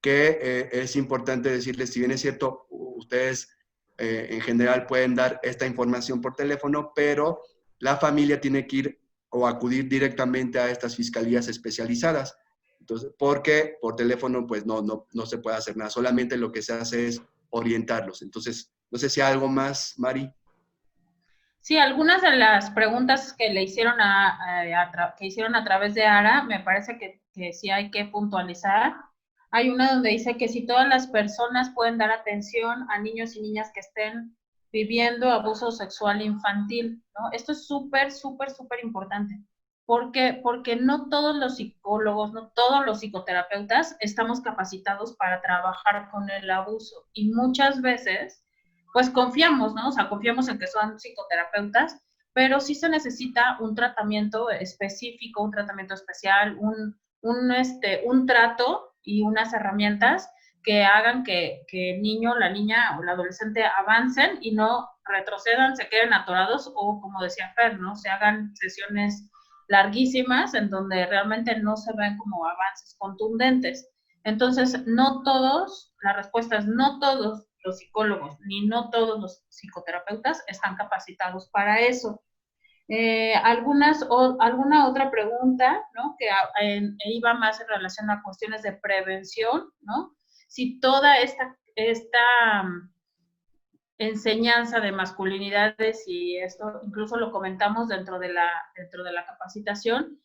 que es importante decirles, si bien es cierto, ustedes en general pueden dar esta información por teléfono, pero la familia tiene que ir o acudir directamente a estas fiscalías especializadas. Entonces, porque por teléfono pues no se puede hacer nada, solamente lo que se hace es orientarlos. Entonces, no sé si hay algo más, Mari. Sí, algunas de las preguntas que le hicieron que hicieron a través de ARA, me parece que sí hay que puntualizar. Hay una donde dice que si todas las personas pueden dar atención a niños y niñas que estén viviendo abuso sexual infantil, ¿no? Esto es súper, súper, súper importante. Porque no todos los psicólogos, no todos los psicoterapeutas estamos capacitados para trabajar con el abuso. Y muchas veces, pues confiamos, ¿no? O sea, confiamos en que son psicoterapeutas, pero sí se necesita un tratamiento específico, un tratamiento especial, un trato y unas herramientas que hagan que el niño, la niña o el adolescente avancen y no retrocedan, se queden atorados o, como decía Fer, ¿no? Se hagan sesiones larguísimas en donde realmente no se ven como avances contundentes. Entonces, no todos, la respuesta es no todos los psicólogos ni no todos los psicoterapeutas están capacitados para eso. Alguna otra pregunta, ¿no? Que iba más en relación a cuestiones de prevención, ¿no? Si toda esta enseñanza de masculinidades, y esto incluso lo comentamos dentro de la capacitación,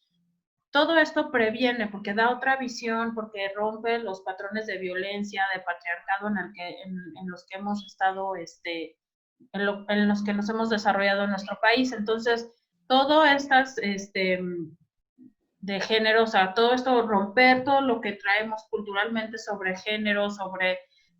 todo esto previene porque da otra visión, porque rompe los patrones de violencia, de patriarcado en los que hemos estado, en los que nos hemos desarrollado en nuestro país. Entonces, todo estas de género, o sea, todo esto, romper todo lo que traemos culturalmente sobre género, sobre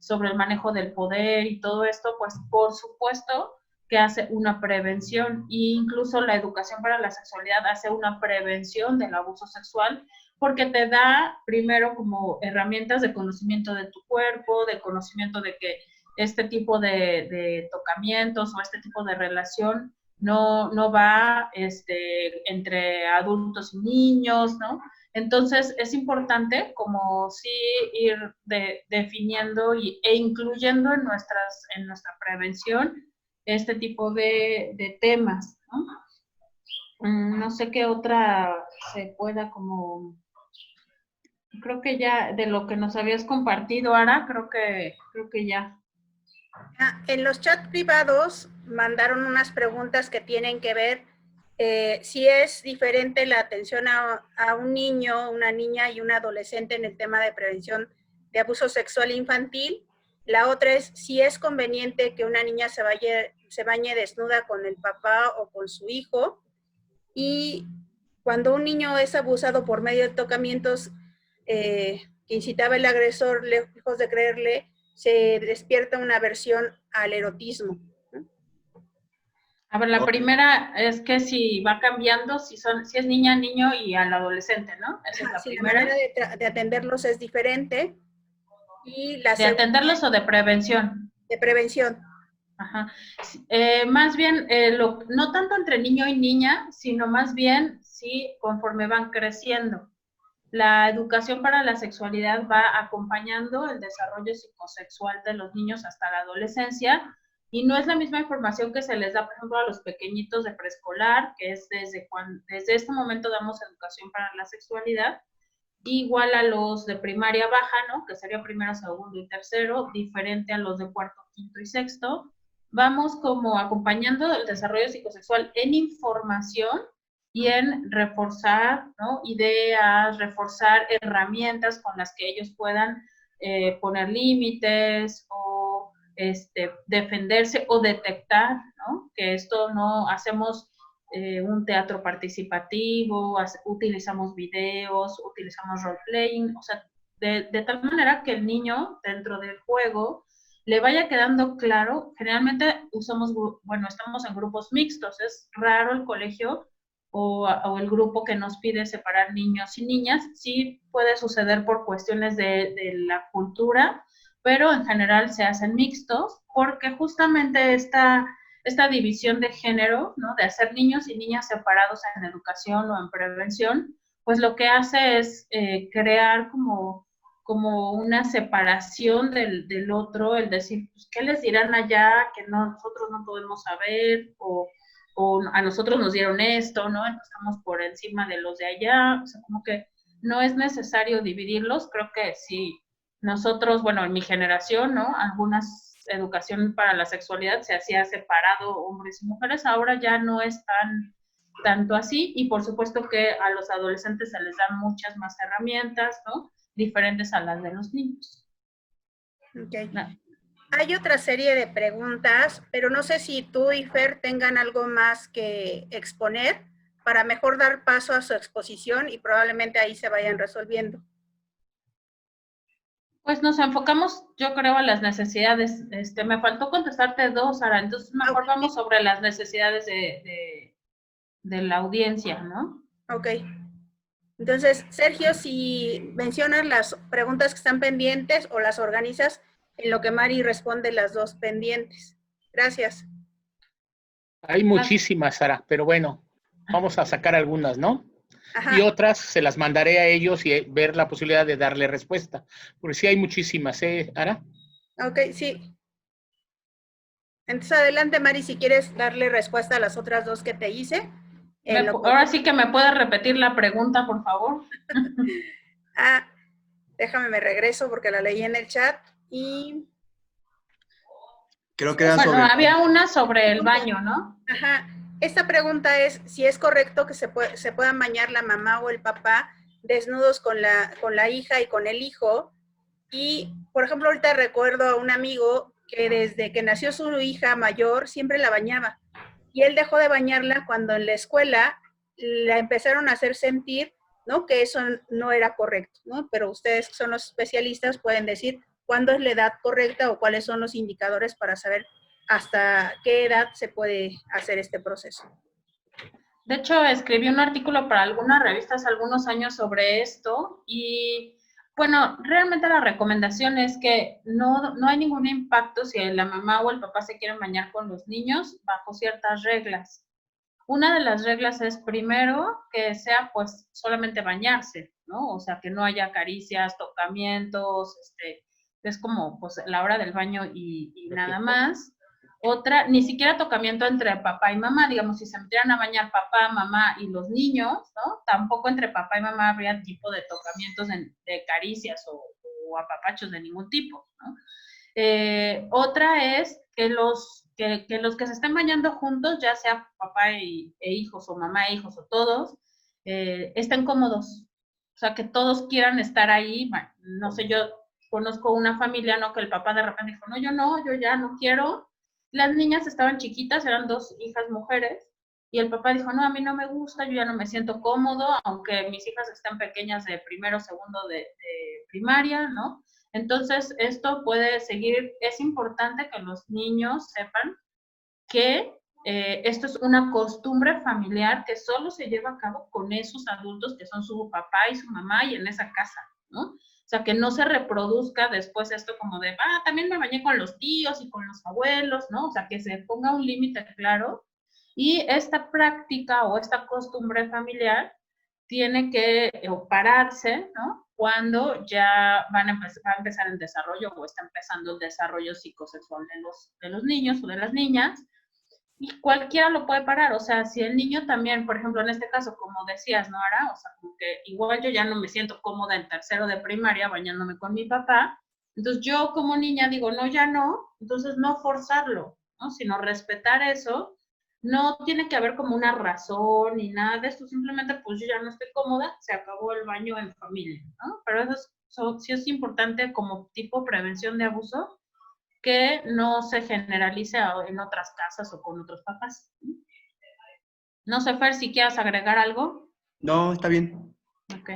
el manejo del poder y todo esto, pues por supuesto que hace una prevención, e incluso la educación para la sexualidad hace una prevención del abuso sexual, porque te da primero como herramientas de conocimiento de tu cuerpo, de conocimiento de que este tipo de tocamientos o este tipo de relación no va entre adultos y niños, ¿no? Entonces, es importante como sí ir definiendo e incluyendo en nuestra prevención este tipo de temas, ¿no? No sé qué otra se pueda como... Creo que ya de lo que nos habías compartido, Ara, creo que ya. En los chats privados mandaron unas preguntas que tienen que ver si es diferente la atención a un niño, una niña y un adolescente en el tema de prevención de abuso sexual infantil. La otra es si es conveniente que una niña se bañe desnuda con el papá o con su hijo. Y cuando un niño es abusado por medio de tocamientos que incitaba el agresor, lejos de creerle, se despierta una aversión al erotismo. A ver, la primera es que si va cambiando, si es niña, niño y al adolescente, ¿no? Esa es la primera. La manera de atenderlos es diferente. Y la ¿De atenderlos o de prevención? De prevención. Ajá. Más bien, no tanto entre niño y niña, sino más bien sí conforme van creciendo. La educación para la sexualidad va acompañando el desarrollo psicosexual de los niños hasta la adolescencia, y no es la misma información que se les da, por ejemplo, a los pequeñitos de preescolar, que es desde este momento damos educación para la sexualidad, igual a los de primaria baja, ¿no? Que sería primero, segundo y tercero, diferente a los de cuarto, quinto y sexto. Vamos como acompañando el desarrollo psicosexual en información y en reforzar, ¿no? Ideas, reforzar herramientas con las que ellos puedan poner límites o defenderse o detectar, ¿no? Que esto no hacemos un teatro participativo, utilizamos videos, utilizamos role-playing, o sea, de tal manera que el niño dentro del juego le vaya quedando claro. Generalmente estamos en grupos mixtos, es raro el colegio o el grupo que nos pide separar niños y niñas. Sí puede suceder por cuestiones de la cultura, pero en general se hacen mixtos porque justamente esta división de género, ¿no? De hacer niños y niñas separados en educación o en prevención, pues lo que hace es crear como una separación del otro, el decir, pues, ¿qué les dirán allá que nosotros no podemos saber? O a nosotros nos dieron esto, ¿no? Entonces estamos por encima de los de allá. O sea, como que no es necesario dividirlos. Creo que si nosotros, bueno, en mi generación, ¿no? Algunas educación para la sexualidad se hacía separado hombres y mujeres, ahora ya no es tanto así, y por supuesto que a los adolescentes se les dan muchas más herramientas, ¿no? Diferentes a las de los niños. Okay. Hay otra serie de preguntas, pero no sé si tú y Fer tengan algo más que exponer para mejor dar paso a su exposición y probablemente ahí se vayan resolviendo. Pues nos enfocamos, yo creo, a las necesidades. Me faltó contestarte dos, Sara, entonces mejor vamos sobre las necesidades de la audiencia, ¿no? Ok. Entonces, Sergio, si mencionas las preguntas que están pendientes o las organizas en lo que Mari responde las dos pendientes. Gracias. Hay muchísimas, Sara, pero bueno, vamos a sacar algunas, ¿no? Ajá. Y otras se las mandaré a ellos y ver la posibilidad de darle respuesta. Porque sí hay muchísimas, Ara? Ok, sí. Entonces, adelante, Mari, si quieres darle respuesta a las otras dos que te hice. Ahora sí que me puedes repetir la pregunta, por favor. Déjame, me regreso porque la leí en el chat y... Creo que era bueno, había una sobre el baño, ¿no? Ajá. Esta pregunta es si es correcto que se puedan bañar la mamá o el papá desnudos con la hija y con el hijo. Y, por ejemplo, ahorita recuerdo a un amigo que desde que nació su hija mayor siempre la bañaba. Y él dejó de bañarla cuando en la escuela la empezaron a hacer sentir, ¿no?, que eso no era correcto, ¿no? Pero ustedes que son los especialistas pueden decir cuándo es la edad correcta o cuáles son los indicadores para saber hasta qué edad se puede hacer este proceso. De hecho, escribí un artículo para algunas revistas algunos años sobre esto y, bueno, realmente la recomendación es que no hay ningún impacto si la mamá o el papá se quieren bañar con los niños bajo ciertas reglas. Una de las reglas es, primero, que sea, pues, solamente bañarse, ¿no? O sea, que no haya caricias, tocamientos, es como, pues, la hora del baño y nada más. Otra, ni siquiera tocamiento entre papá y mamá, digamos, si se metieran a bañar papá, mamá y los niños, ¿no? Tampoco entre papá y mamá habría tipo de tocamientos de caricias o apapachos de ningún tipo, ¿no? Otra es que los que se estén bañando juntos, ya sea papá e hijos, o mamá e hijos, o todos, estén cómodos. O sea, que todos quieran estar ahí. No sé, yo conozco una familia, ¿no?, que el papá de repente dijo, no, yo ya no quiero. Las niñas estaban chiquitas, eran dos hijas mujeres, y el papá dijo, no, a mí no me gusta, yo ya no me siento cómodo, aunque mis hijas estén pequeñas de primero, segundo de primaria, ¿no? Entonces, esto puede seguir, es importante que los niños sepan que esto es una costumbre familiar que solo se lleva a cabo con esos adultos que son su papá y su mamá y en esa casa, ¿no? O sea, que no se reproduzca después esto como de, también me bañé con los tíos y con los abuelos, ¿no? O sea, que se ponga un límite claro. Y esta práctica o esta costumbre familiar tiene que pararse, ¿no?, cuando ya va a empezar el desarrollo o está empezando el desarrollo psicosexual de los niños o de las niñas, y cualquiera lo puede parar. O sea, si el niño también, por ejemplo, en este caso, como decías, ¿no, Ara? O sea, como que igual yo ya no me siento cómoda en tercero de primaria bañándome con mi papá, entonces yo como niña digo, no, ya no, entonces no forzarlo, ¿no?, sino respetar eso. No tiene que haber como una razón ni nada de esto, simplemente pues yo ya no estoy cómoda, se acabó el baño en familia, ¿no? Pero eso sí es importante como tipo prevención de abuso, que no se generalice en otras casas o con otros papás. No sé, Fer, si quieres agregar algo. No, está bien. Ok.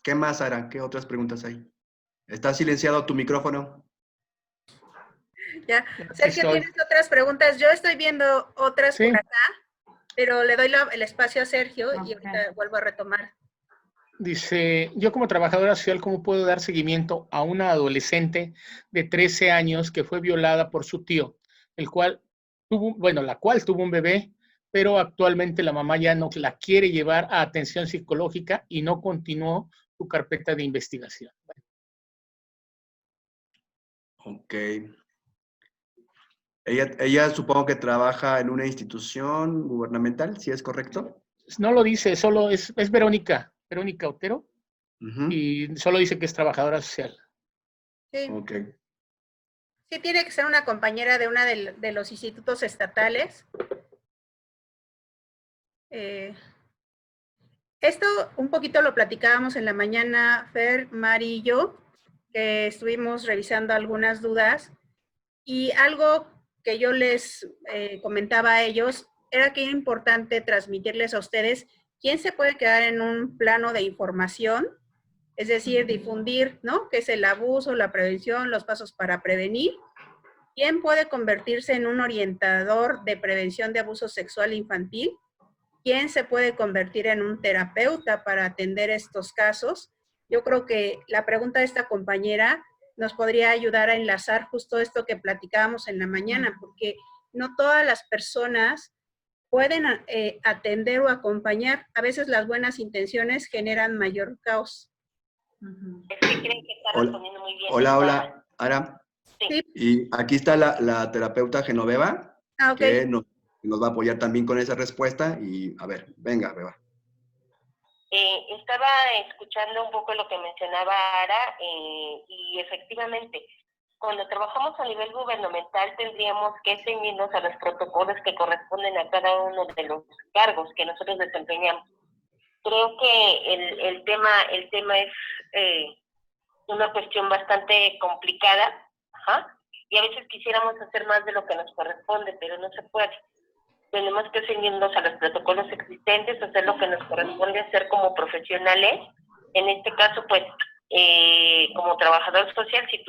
¿Qué más, Sara? ¿Qué otras preguntas hay? ¿Está silenciado tu micrófono? Ya. Sergio, ¿tienes otras preguntas? Yo estoy viendo otras por acá, pero le doy el espacio a Sergio y ahorita vuelvo a retomar. Dice, yo como trabajadora social, ¿cómo puedo dar seguimiento a una adolescente de 13 años que fue violada por su tío, la cual tuvo un bebé, pero actualmente la mamá ya no la quiere llevar a atención psicológica y no continuó su carpeta de investigación? Ok. Ella supongo que trabaja en una institución gubernamental, ¿sí es correcto? No lo dice, solo es Verónica Otero, Uh-huh. y solo dice que es trabajadora social. Sí. Ok. Sí, tiene que ser una compañera de una de los institutos estatales. Esto un poquito lo platicábamos en la mañana, Fer, Mari y yo, que estuvimos revisando algunas dudas, y algo que yo les comentaba a ellos era que era importante transmitirles a ustedes quién se puede quedar en un plano de información, es decir, difundir, ¿no?, qué es el abuso, la prevención, los pasos para prevenir. ¿Quién puede convertirse en un orientador de prevención de abuso sexual infantil? ¿Quién se puede convertir en un terapeuta para atender estos casos? Yo creo que la pregunta de esta compañera nos podría ayudar a enlazar justo esto que platicábamos en la mañana, porque no todas las personas pueden atender o acompañar. A veces las buenas intenciones generan mayor caos. Es que creen que está respondiendo muy bien. Hola, Ara. Sí. Y aquí está la terapeuta Genoveva, Okay. que nos va a apoyar también con esa respuesta. Y a ver, venga, Beba. Estaba escuchando un poco lo que mencionaba Ara y efectivamente, cuando trabajamos a nivel gubernamental tendríamos que ceñirnos a los protocolos que corresponden a cada uno de los cargos que nosotros desempeñamos. Creo que el tema es una cuestión bastante complicada, y a veces quisiéramos hacer más de lo que nos corresponde, pero no se puede. Tenemos que ceñirnos a los protocolos existentes, hacer lo que nos corresponde hacer como profesionales. En este caso, pues, como trabajador social, si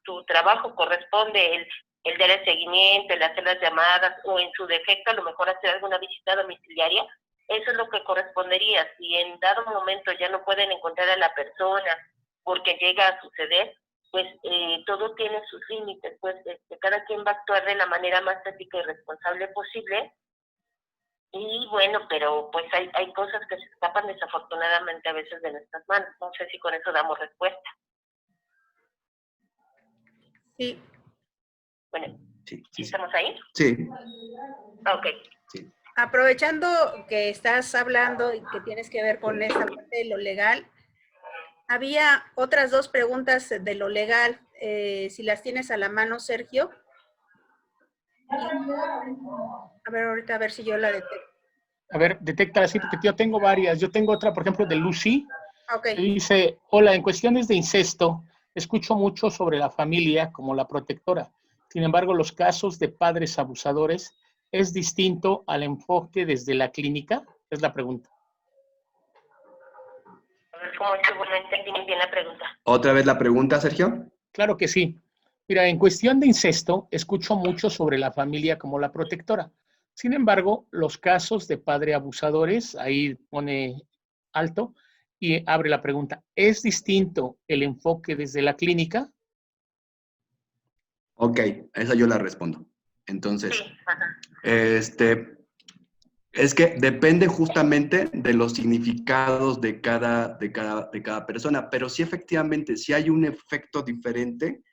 tu trabajo corresponde el dar el seguimiento, el hacer las llamadas, o en su defecto a lo mejor hacer alguna visita domiciliaria, eso es lo que correspondería. Si en dado momento ya no pueden encontrar a la persona porque llega a suceder, pues todo tiene sus límites, pues cada quien va a actuar de la manera más ética y responsable posible. Y bueno, pero pues hay cosas que se escapan desafortunadamente a veces de nuestras manos. No sé si con eso damos respuesta. Sí. Bueno, Sí. ¿estamos ahí? Sí. Ok. Sí. Aprovechando que estás hablando y que tienes que ver con esta parte de lo legal, había otras dos preguntas de lo legal, si las tienes a la mano, Sergio. A ver, ahorita a ver si yo la detecto. A ver, detéctala así, porque yo tengo varias. Yo tengo otra, por ejemplo, de Lucy, Ok. que dice, hola, en cuestiones de incesto, escucho mucho sobre la familia como la protectora. Sin embargo, los casos de padres abusadores es distinto al enfoque desde la clínica, es la pregunta. ¿Cómo estuvo? No entendí muy bien la pregunta. ¿Otra vez la pregunta, Sergio? Claro que sí. Mira, en cuestión de incesto, escucho mucho sobre la familia como la protectora. Sin embargo, los casos de padre abusadores, ahí pone alto y abre la pregunta, ¿es distinto el enfoque desde la clínica? Ok, esa yo la respondo. Entonces, Sí, ajá. Es que depende justamente de los significados de cada persona, pero sí efectivamente, sí hay un efecto diferente,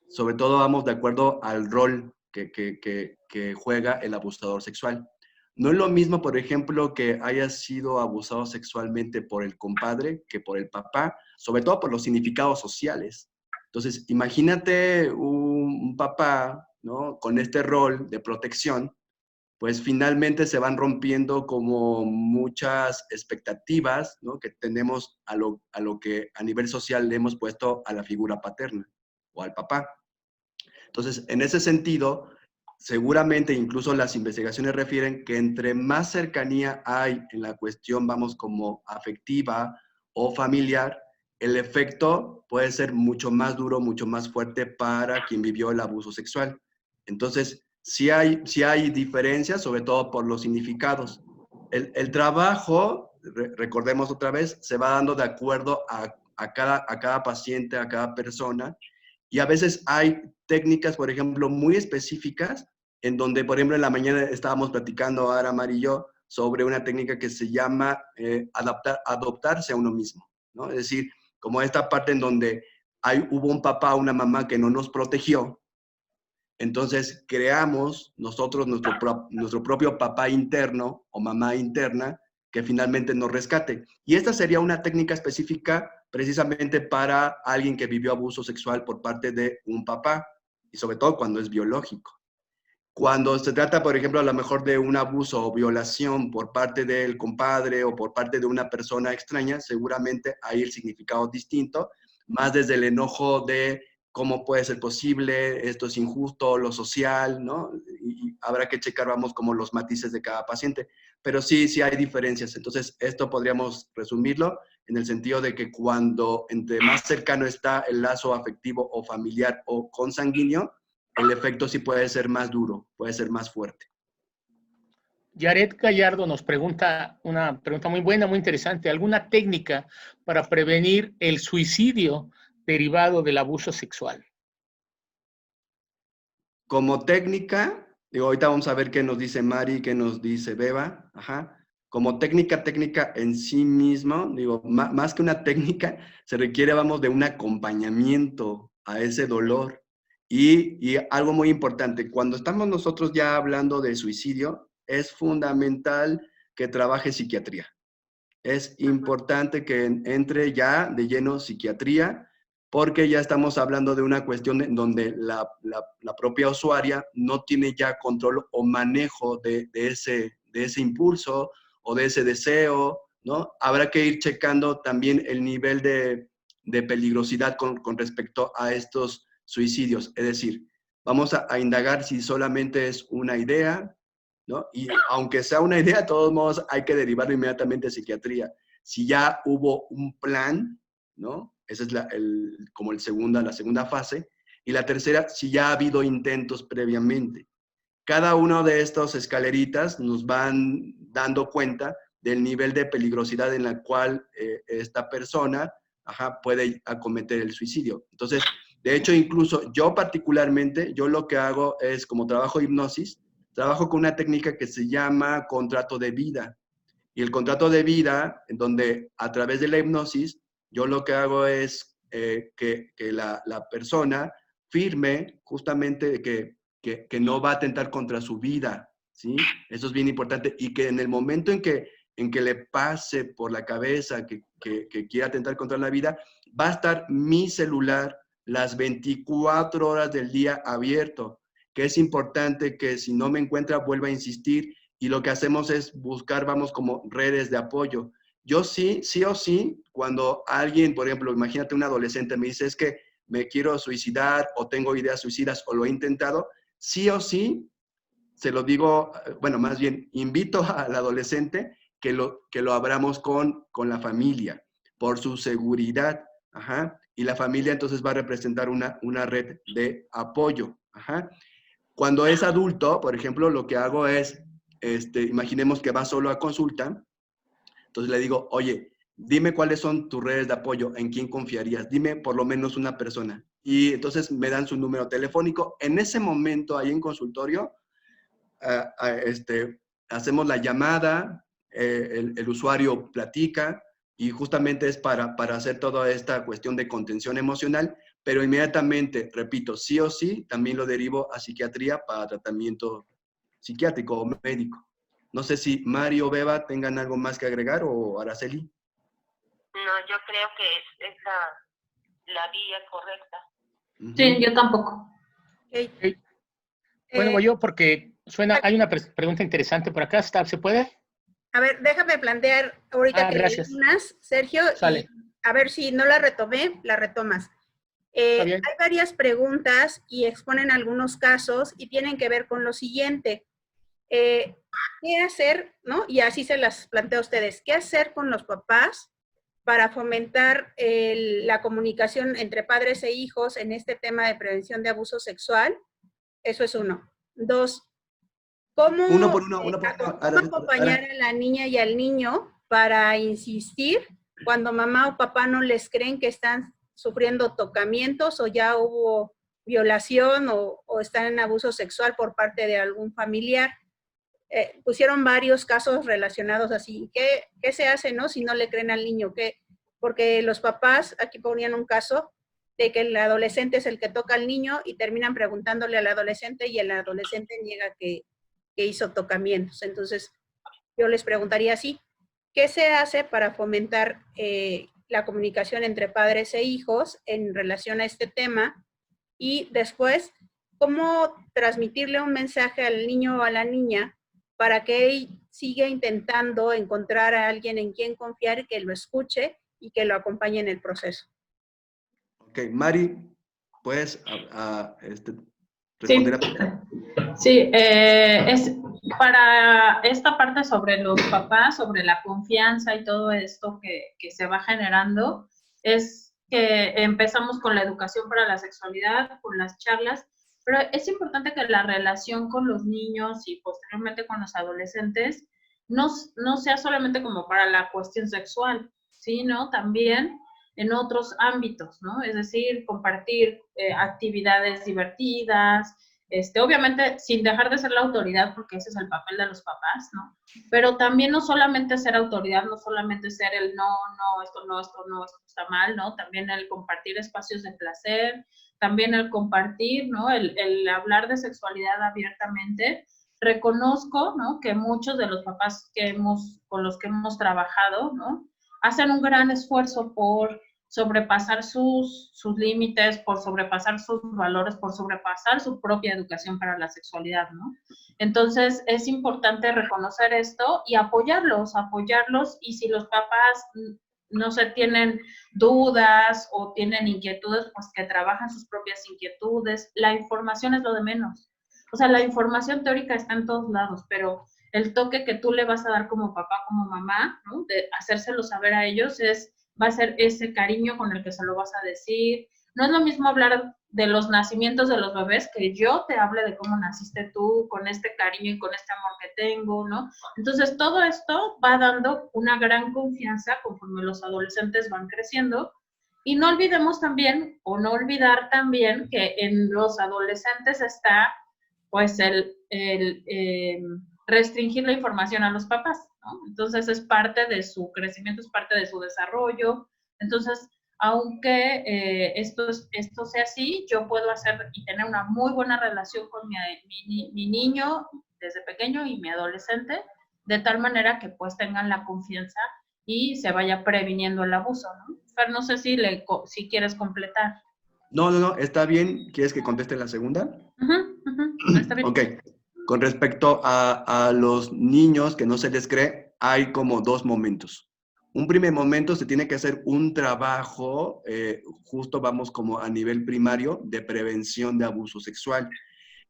sobre todo vamos de acuerdo al rol que juega el abusador sexual. No es lo mismo, por ejemplo, que haya sido abusado sexualmente por el compadre que por el papá, sobre todo por los significados sociales. Entonces, imagínate un papá, ¿no?, con este rol de protección, pues finalmente se van rompiendo como muchas expectativas, ¿no?, que tenemos a lo que a nivel social le hemos puesto a la figura paterna o al papá. Entonces, en ese sentido, seguramente incluso las investigaciones refieren que entre más cercanía hay en la cuestión, vamos, como afectiva o familiar, el efecto puede ser mucho más duro, mucho más fuerte para quien vivió el abuso sexual. Entonces, sí hay diferencias, sobre todo por los significados. El trabajo, recordemos otra vez, se va dando de acuerdo a cada paciente, a cada persona, y a veces hay técnicas, por ejemplo, muy específicas, en donde, por ejemplo, en la mañana estábamos platicando, Ara, Mar y yo, sobre una técnica que se llama adoptarse a uno mismo, ¿no? Es decir, como esta parte en donde hubo un papá, una mamá que no nos protegió, entonces creamos nosotros nuestro propio papá interno o mamá interna que finalmente nos rescate. Y esta sería una técnica específica precisamente para alguien que vivió abuso sexual por parte de un papá, y sobre todo cuando es biológico. Cuando se trata, por ejemplo, a lo mejor de un abuso o violación por parte del compadre o por parte de una persona extraña, seguramente hay el significado distinto, más desde el enojo de cómo puede ser posible, esto es injusto, lo social, ¿no? Y habrá que checar, vamos, como los matices de cada paciente. Pero sí, sí hay diferencias. Entonces, esto podríamos resumirlo en el sentido de que cuando entre más cercano está el lazo afectivo o familiar o consanguíneo, el efecto sí puede ser más duro, puede ser más fuerte. Yaret Gallardo nos pregunta una pregunta muy buena, muy interesante. ¿Alguna técnica para prevenir el suicidio derivado del abuso sexual? Como técnica, digo, ahorita vamos a ver qué nos dice Mari, qué nos dice Beba, ajá. Como técnica en sí mismo, digo, más que una técnica, se requiere, vamos, de un acompañamiento a ese dolor. Y algo muy importante, cuando estamos nosotros ya hablando de suicidio, es fundamental que trabaje psiquiatría. Es importante que entre ya de lleno psiquiatría, porque ya estamos hablando de una cuestión en donde la propia usuaria no tiene ya control o manejo de ese impulso o de ese deseo, ¿no? Habrá que ir checando también el nivel de peligrosidad con respecto a estos suicidios. Es decir, vamos a indagar si solamente es una idea, ¿no? Y aunque sea una idea, de todos modos hay que derivarlo inmediatamente a psiquiatría. Si ya hubo un plan, ¿no? Esa es como la segunda fase. Y la tercera, si ya ha habido intentos previamente. Cada uno de estos escaleritas nos van dando cuenta del nivel de peligrosidad en la cual esta persona puede acometer el suicidio. Entonces, de hecho, incluso yo particularmente, yo lo que hago es, como trabajo hipnosis, trabajo con una técnica que se llama contrato de vida. Y el contrato de vida, en donde a través de la hipnosis, yo lo que hago es que la persona firme justamente que no va a atentar contra su vida, ¿sí? Eso es bien importante. Y que en el momento en que le pase por la cabeza que quiera atentar contra la vida, va a estar mi celular las 24 horas del día abierto, que es importante que si no me encuentra, vuelva a insistir, y lo que hacemos es buscar, vamos, como redes de apoyo. Yo sí o sí, cuando alguien, por ejemplo, imagínate un adolescente me dice, es que me quiero suicidar o tengo ideas suicidas o lo he intentado, sí o sí, se lo digo, bueno, más bien, invito al adolescente que lo abramos con la familia, por su seguridad, y la familia entonces va a representar una red de apoyo, Cuando es adulto, por ejemplo, lo que hago es, imaginemos que va solo a consulta, entonces le digo, oye, dime cuáles son tus redes de apoyo, en quién confiarías, dime por lo menos una persona. Y entonces me dan su número telefónico. En ese momento, ahí en consultorio, hacemos la llamada, el usuario platica, y justamente es para hacer toda esta cuestión de contención emocional, pero inmediatamente, repito, sí o sí, también lo derivo a psiquiatría para tratamiento psiquiátrico o médico. No sé si Mario o Beba tengan algo más que agregar, o Araceli. No, yo creo que es la vía correcta. Sí, yo tampoco. Okay. Bueno, voy yo porque hay una pregunta interesante por acá. ¿Se puede? A ver, déjame plantear ahorita que gracias. leí unas, Sergio, Sale. y a ver si no la retomé, la retomas. Hay varias preguntas y exponen algunos casos y tienen que ver con lo siguiente. ¿Qué hacer, no? Y así se las planteo a ustedes. ¿Qué hacer con los papás para fomentar la comunicación entre padres e hijos en este tema de prevención de abuso sexual? Eso es uno. Dos, ¿cómo acompañar a la niña y al niño para insistir cuando mamá o papá no les creen que están sufriendo tocamientos o ya hubo violación o están en abuso sexual por parte de algún familiar? Pusieron varios casos relacionados así. ¿Qué se hace, no? Si no le creen al niño. Porque los papás, aquí ponían un caso de que el adolescente es el que toca al niño y terminan preguntándole al adolescente y el adolescente niega que hizo tocamientos. Entonces, yo les preguntaría así, ¿qué se hace para fomentar la comunicación entre padres e hijos en relación a este tema? Y después, ¿cómo transmitirle un mensaje al niño o a la niña para que él siga intentando encontrar a alguien en quien confiar, que lo escuche y que lo acompañe en el proceso? Ok, Mari. ¿Puedes responder a Sí, es para esta parte sobre los papás, sobre la confianza y todo esto que se va generando, es que empezamos con la educación para la sexualidad, con las charlas, pero es importante que la relación con los niños y posteriormente con los adolescentes no sea solamente como para la cuestión sexual, sino también en otros ámbitos, ¿no? Es decir, compartir actividades divertidas, obviamente sin dejar de ser la autoridad, porque ese es el papel de los papás, ¿no? Pero también no solamente ser autoridad, no solamente ser el no, esto está mal, ¿no? También el compartir espacios de placer, también el compartir, ¿no? El hablar de sexualidad abiertamente. Reconozco, ¿no? Que muchos de los papás con los que hemos trabajado, ¿no? Hacen un gran esfuerzo por sobrepasar sus límites, por sobrepasar sus valores, por sobrepasar su propia educación para la sexualidad, ¿no? Entonces, es importante reconocer esto y apoyarlos, y si los papás, no sé, tienen dudas o tienen inquietudes, pues que trabajen sus propias inquietudes. La información es lo de menos. O sea, la información teórica está en todos lados, pero el toque que tú le vas a dar como papá, como mamá, ¿no? De hacérselo saber a ellos va a ser ese cariño con el que se lo vas a decir. No es lo mismo hablar de los nacimientos de los bebés que yo te hable de cómo naciste tú, con este cariño y con este amor que tengo, ¿no? Entonces, todo esto va dando una gran confianza conforme los adolescentes van creciendo. Y no olvidemos también, o no olvidar también, que en los adolescentes está, pues, restringir la información a los papás, ¿no? Entonces es parte de su crecimiento, es parte de su desarrollo. Entonces, aunque esto sea así, yo puedo hacer y tener una muy buena relación con mi niño desde pequeño y mi adolescente, de tal manera que pues tengan la confianza y se vaya previniendo el abuso, ¿no? Fer, no sé si quieres completar. No, está bien. ¿Quieres que conteste la segunda? Está bien. Ok. Con respecto a los niños que no se les cree, hay como dos momentos. Un primer momento se tiene que hacer un trabajo, justo vamos como a nivel primario, de prevención de abuso sexual.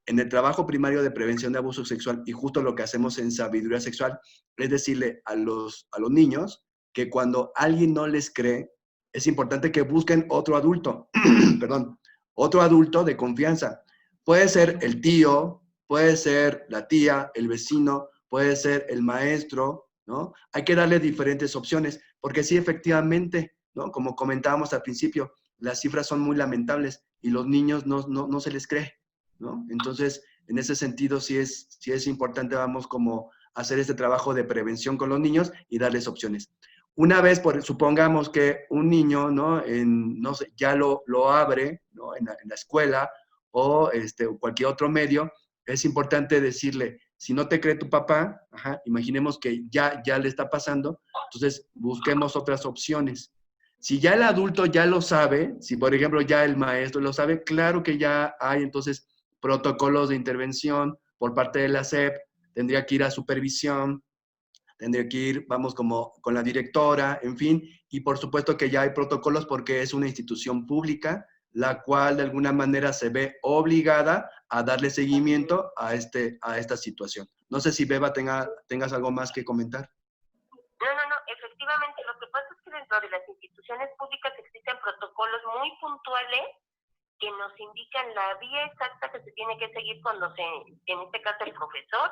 En el trabajo primario de prevención de abuso sexual, y justo lo que hacemos en sabiduría sexual, es decirle a los niños que cuando alguien no les cree, es importante que busquen otro adulto, perdón, otro adulto de confianza. Puede ser el tío, puede ser la tía, el vecino, puede ser el maestro, ¿no? Hay que darle diferentes opciones, porque sí, efectivamente, ¿no? Como comentábamos al principio, las cifras son muy lamentables y los niños no se les cree, ¿no? Entonces, en ese sentido, sí es importante, vamos, como hacer este trabajo de prevención con los niños y darles opciones. Una vez, supongamos que un niño, ¿no? No sé, ya lo abre, ¿no? En la escuela o cualquier otro medio, es importante decirle, si no te cree tu papá, imaginemos que ya le está pasando, entonces busquemos otras opciones. Si ya el adulto ya lo sabe, si por ejemplo ya el maestro lo sabe, claro que ya hay entonces protocolos de intervención por parte de la SEP, tendría que ir a supervisión, tendría que ir, vamos, como con la directora, en fin, y por supuesto que ya hay protocolos porque es una institución pública, la cual de alguna manera se ve obligada a darle seguimiento a esta situación. No sé si Beba tengas algo más que comentar. No, efectivamente, lo que pasa es que dentro de las instituciones públicas existen protocolos muy puntuales que nos indican la vía exacta que se tiene que seguir cuando en este caso el profesor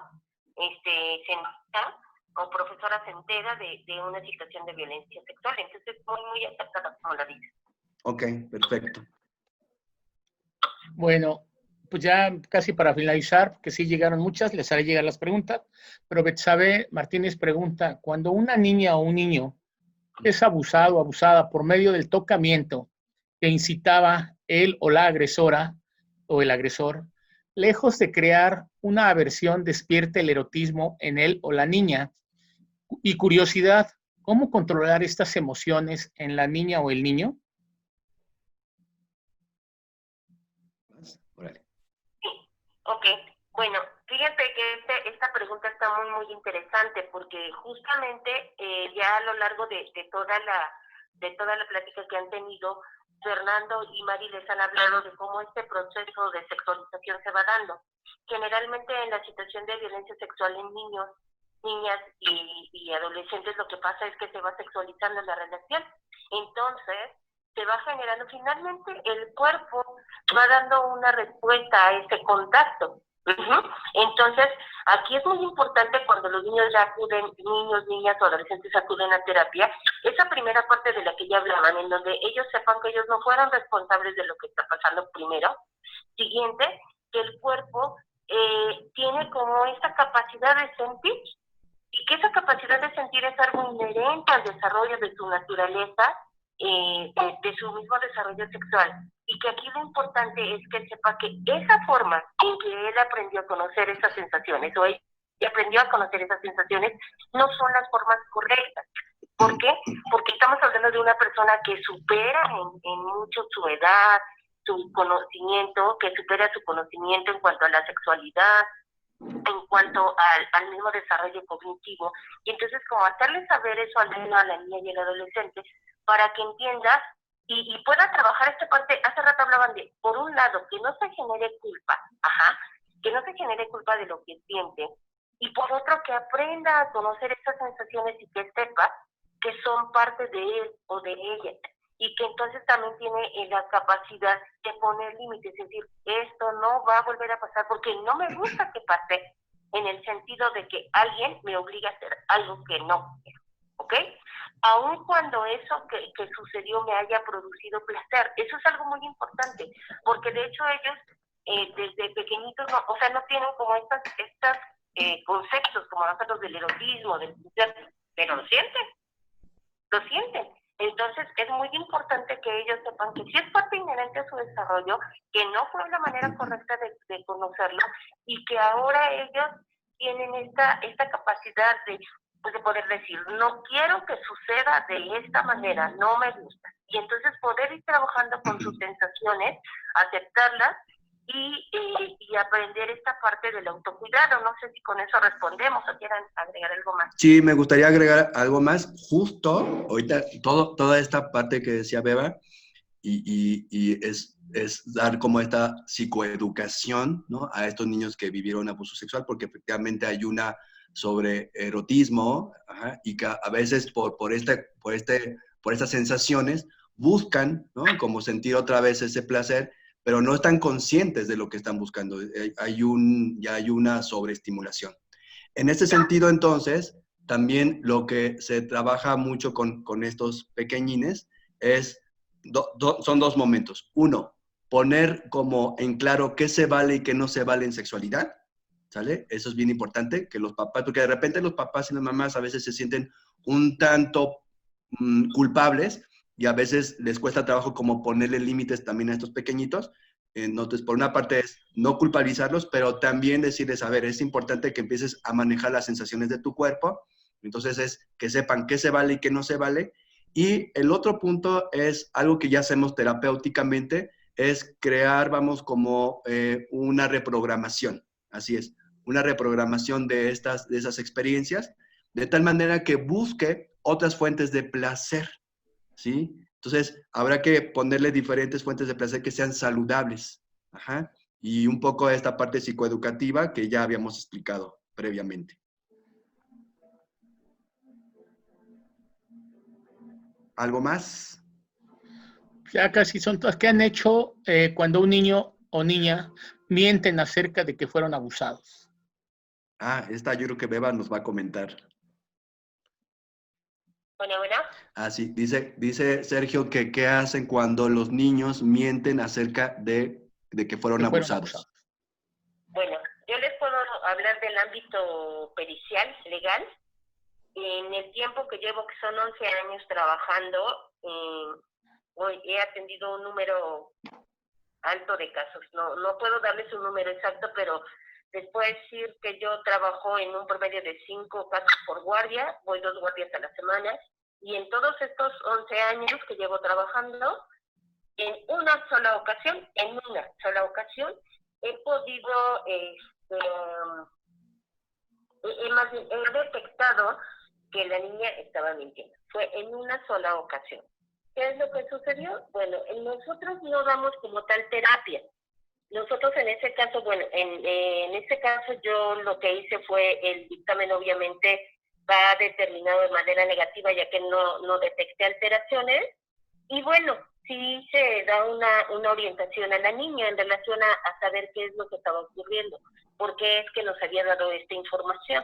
se entera o profesora se entera de una situación de violencia sexual. Entonces es muy acertada como la dice. Ok, perfecto. Bueno, pues ya casi para finalizar, que sí llegaron muchas, les haré llegar las preguntas, pero Betsabe Martínez pregunta, cuando una niña o un niño es abusado o abusada por medio del tocamiento que incitaba él o la agresora o el agresor, lejos de crear una aversión, despierta el erotismo en él o la niña y curiosidad, ¿cómo controlar estas emociones en la niña o el niño? Ok, bueno, fíjate que esta pregunta está muy interesante porque justamente ya a lo largo de toda la plática que han tenido, Fernando y Mari les han hablado de cómo este proceso de sexualización se va dando. Generalmente en la situación de violencia sexual en niños, niñas y adolescentes, lo que pasa es que se va sexualizando la relación. Entonces, se va generando, finalmente el cuerpo va dando una respuesta a ese contacto. Entonces, aquí es muy importante cuando los niños ya acuden, niños, niñas o adolescentes acuden a terapia, esa primera parte de la que ya hablaban, en donde ellos sepan que ellos no fueron responsables de lo que está pasando primero. Siguiente, que el cuerpo tiene como esta capacidad de sentir, y que esa capacidad de sentir es algo inherente al desarrollo de su naturaleza, de su mismo desarrollo sexual, y que aquí lo importante es que sepa que esa forma en que él aprendió a conocer esas sensaciones, o ella aprendió a conocer esas sensaciones, no son las formas correctas. ¿Por qué? Porque estamos hablando de una persona que supera en mucho su edad, su conocimiento, que supera su conocimiento en cuanto a la sexualidad, en cuanto al mismo desarrollo cognitivo. Y entonces, como hacerle saber eso al niño, a la niña y al adolescente, para que entienda y pueda trabajar esta parte. Hace rato hablaban de, por un lado, que no se genere culpa, que no se genere culpa de lo que siente, y por otro, que aprenda a conocer esas sensaciones y que sepa que son parte de él o de ella, y que entonces también tiene la capacidad de poner límites, es decir, esto no va a volver a pasar porque no me gusta que pase, en el sentido de que alguien me obliga a hacer algo que no quiero, ¿ok? Aun cuando eso que sucedió me haya producido placer, eso es algo muy importante, porque de hecho ellos desde pequeñitos, no tienen como estos conceptos como nosotros del erotismo, del placer, pero lo sienten. Entonces, es muy importante que ellos sepan que sí es parte inherente a su desarrollo, que no fue la manera correcta de conocerlo, y que ahora ellos tienen esta capacidad de poder decir, no quiero que suceda de esta manera, no me gusta. Y entonces poder ir trabajando con sus sensaciones, aceptarlas y aprender esta parte del autocuidado. No sé si con eso respondemos o quieran agregar algo más. Sí, me gustaría agregar algo más. Justo ahorita, toda esta parte que decía Beba, y es dar como esta psicoeducación, ¿no?, a estos niños que vivieron abuso sexual, porque efectivamente hay una sobre erotismo, y que a veces por estas sensaciones buscan, ¿no?, como sentir otra vez ese placer, pero no están conscientes de lo que están buscando. Ya hay una sobreestimulación. En este sentido, entonces, también lo que se trabaja mucho con estos pequeñines es, son dos momentos. Uno, poner como en claro qué se vale y qué no se vale en sexualidad, ¿sale? Eso es bien importante, que los papás, porque de repente los papás y las mamás a veces se sienten un tanto culpables, y a veces les cuesta trabajo como ponerle límites también a estos pequeñitos. Entonces, por una parte es no culpabilizarlos, pero también decirles, a ver, es importante que empieces a manejar las sensaciones de tu cuerpo. Entonces es que sepan qué se vale y qué no se vale. Y el otro punto es algo que ya hacemos terapéuticamente, es crear, como una reprogramación. Así es, una reprogramación de esas experiencias, de tal manera que busque otras fuentes de placer, ¿sí? Entonces, habrá que ponerle diferentes fuentes de placer que sean saludables. Y un poco esta parte psicoeducativa que ya habíamos explicado previamente. ¿Algo más? Ya casi son todas. ¿Qué han hecho cuando un niño o niña mienten acerca de que fueron abusados? Esta yo creo que Beba nos va a comentar. Bueno. Sí, dice Sergio que qué hacen cuando los niños mienten acerca de que fueron abusados. Bueno, yo les puedo hablar del ámbito pericial, legal. En el tiempo que llevo, que son 11 años trabajando, hoy he atendido un número alto de casos. No puedo darles un número exacto, pero les puedo decir que yo trabajo en un promedio de 5 casos por guardia, voy 2 guardias a la semana, y en todos estos 11 años que llevo trabajando, en una sola ocasión, he podido, he detectado que la niña estaba mintiendo. Fue en una sola ocasión. ¿Qué es lo que sucedió? Bueno, nosotros no damos como tal terapia. Nosotros en ese caso, bueno, en este caso yo lo que hice fue el dictamen obviamente va determinado de manera negativa ya que no detecté alteraciones y bueno, sí se da una orientación a la niña en relación a saber qué es lo que estaba ocurriendo, por qué es que nos había dado esta información.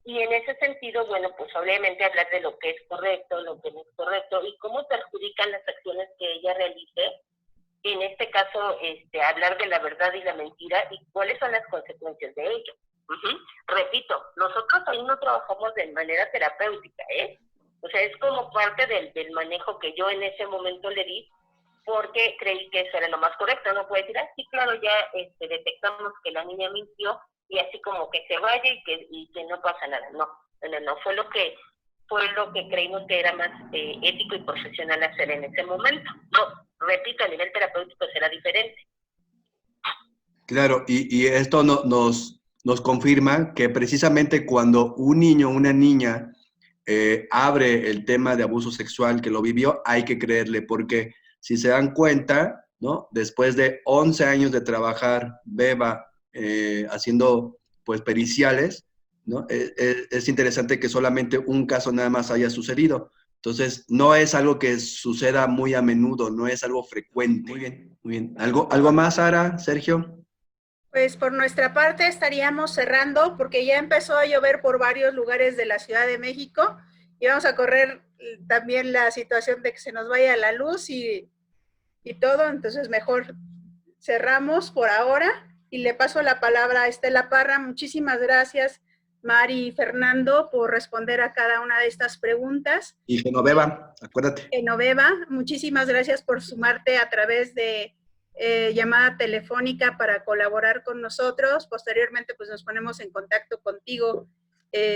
Y en ese sentido, bueno, pues obviamente hablar de lo que es correcto, lo que no es correcto y cómo perjudican las acciones que ella realice. En este caso, hablar de la verdad y la mentira y cuáles son las consecuencias de ello. Repito, nosotros ahí no trabajamos de manera terapéutica, O sea, es como parte del manejo que yo en ese momento le di, porque creí que eso era lo más correcto. No puede decir, sí, claro, ya detectamos que la niña mintió y así como que se vaya y que no pasa nada. No, fue lo que creímos que era más ético y profesional hacer en ese momento. No, repito, a nivel terapéutico será diferente. Claro, y esto nos confirma que precisamente cuando un niño o una niña abre el tema de abuso sexual que lo vivió, hay que creerle, porque si se dan cuenta, ¿no? Después de 11 años de trabajar Beba haciendo pues periciales, ¿no? Es interesante que solamente un caso nada más haya sucedido. Entonces, no es algo que suceda muy a menudo, no es algo frecuente. Muy bien, muy bien. ¿Algo más, Sara, Sergio? Pues por nuestra parte estaríamos cerrando porque ya empezó a llover por varios lugares de la Ciudad de México y vamos a correr también la situación de que se nos vaya la luz y todo, entonces mejor cerramos por ahora y le paso la palabra a Estela Parra. Muchísimas gracias, Mari y Fernando, por responder a cada una de estas preguntas. Y Genoveva, acuérdate. Genoveva, muchísimas gracias por sumarte a través de llamada telefónica para colaborar con nosotros. Posteriormente, pues nos ponemos en contacto contigo,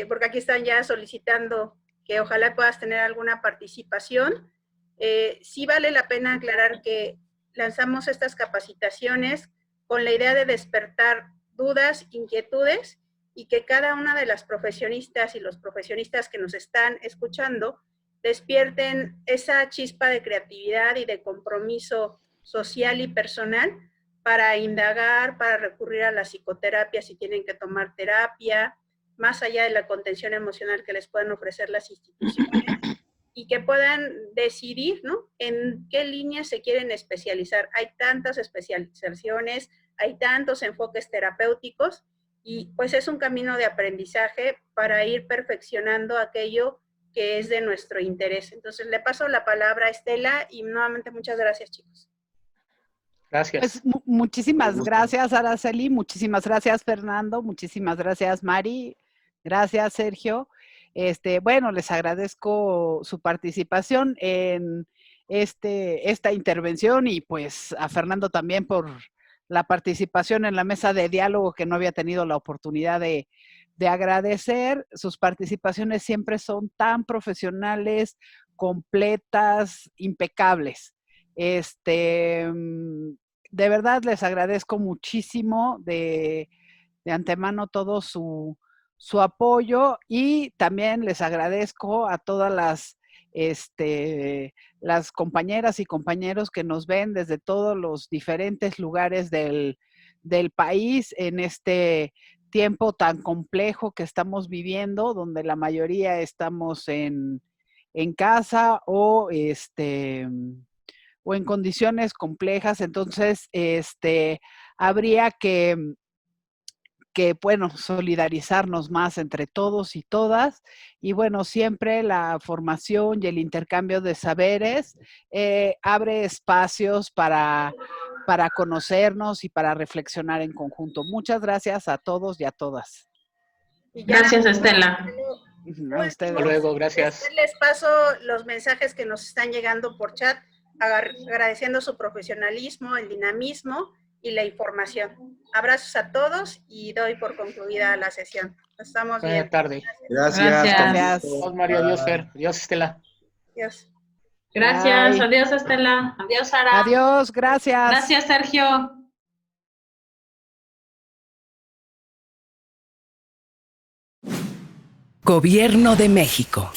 porque aquí están ya solicitando que ojalá puedas tener alguna participación. Sí vale la pena aclarar que lanzamos estas capacitaciones con la idea de despertar dudas, inquietudes, y que cada una de las profesionistas y los profesionistas que nos están escuchando despierten esa chispa de creatividad y de compromiso social y personal para indagar, para recurrir a la psicoterapia si tienen que tomar terapia, más allá de la contención emocional que les pueden ofrecer las instituciones, y que puedan decidir, ¿no?, en qué líneas se quieren especializar. Hay tantas especializaciones, hay tantos enfoques terapéuticos, y pues es un camino de aprendizaje para ir perfeccionando aquello que es de nuestro interés. Entonces le paso la palabra a Estela y nuevamente muchas gracias, chicos. Gracias. Pues muchísimas gracias, Araceli, muchísimas gracias, Fernando, muchísimas gracias, Mari, gracias, Sergio. Bueno, les agradezco su participación en esta intervención y pues a Fernando también por la participación en la mesa de diálogo que no había tenido la oportunidad de agradecer. Sus participaciones siempre son tan profesionales, completas, impecables. De verdad les agradezco muchísimo de antemano todo su apoyo y también les agradezco a todas las compañeras y compañeros que nos ven desde todos los diferentes lugares del país en este tiempo tan complejo que estamos viviendo, donde la mayoría estamos en casa o en condiciones complejas. Entonces, habría que, bueno, solidarizarnos más entre todos y todas. Y bueno, siempre la formación y el intercambio de saberes abre espacios para conocernos y para reflexionar en conjunto. Muchas gracias a todos y a todas. Gracias, Estela. A ustedes. Hasta luego, gracias. Les paso los mensajes que nos están llegando por chat, agradeciendo su profesionalismo, el dinamismo y la información. Abrazos a todos y doy por concluida la sesión. Nos estamos viendo. Buenas tardes. Gracias. Gracias. Adiós, Mario. Adiós, Fer. Adiós, Estela. Adiós. Gracias. Bye. Adiós, Estela. Adiós, Sara. Adiós, gracias. Gracias, Sergio. Gobierno de México.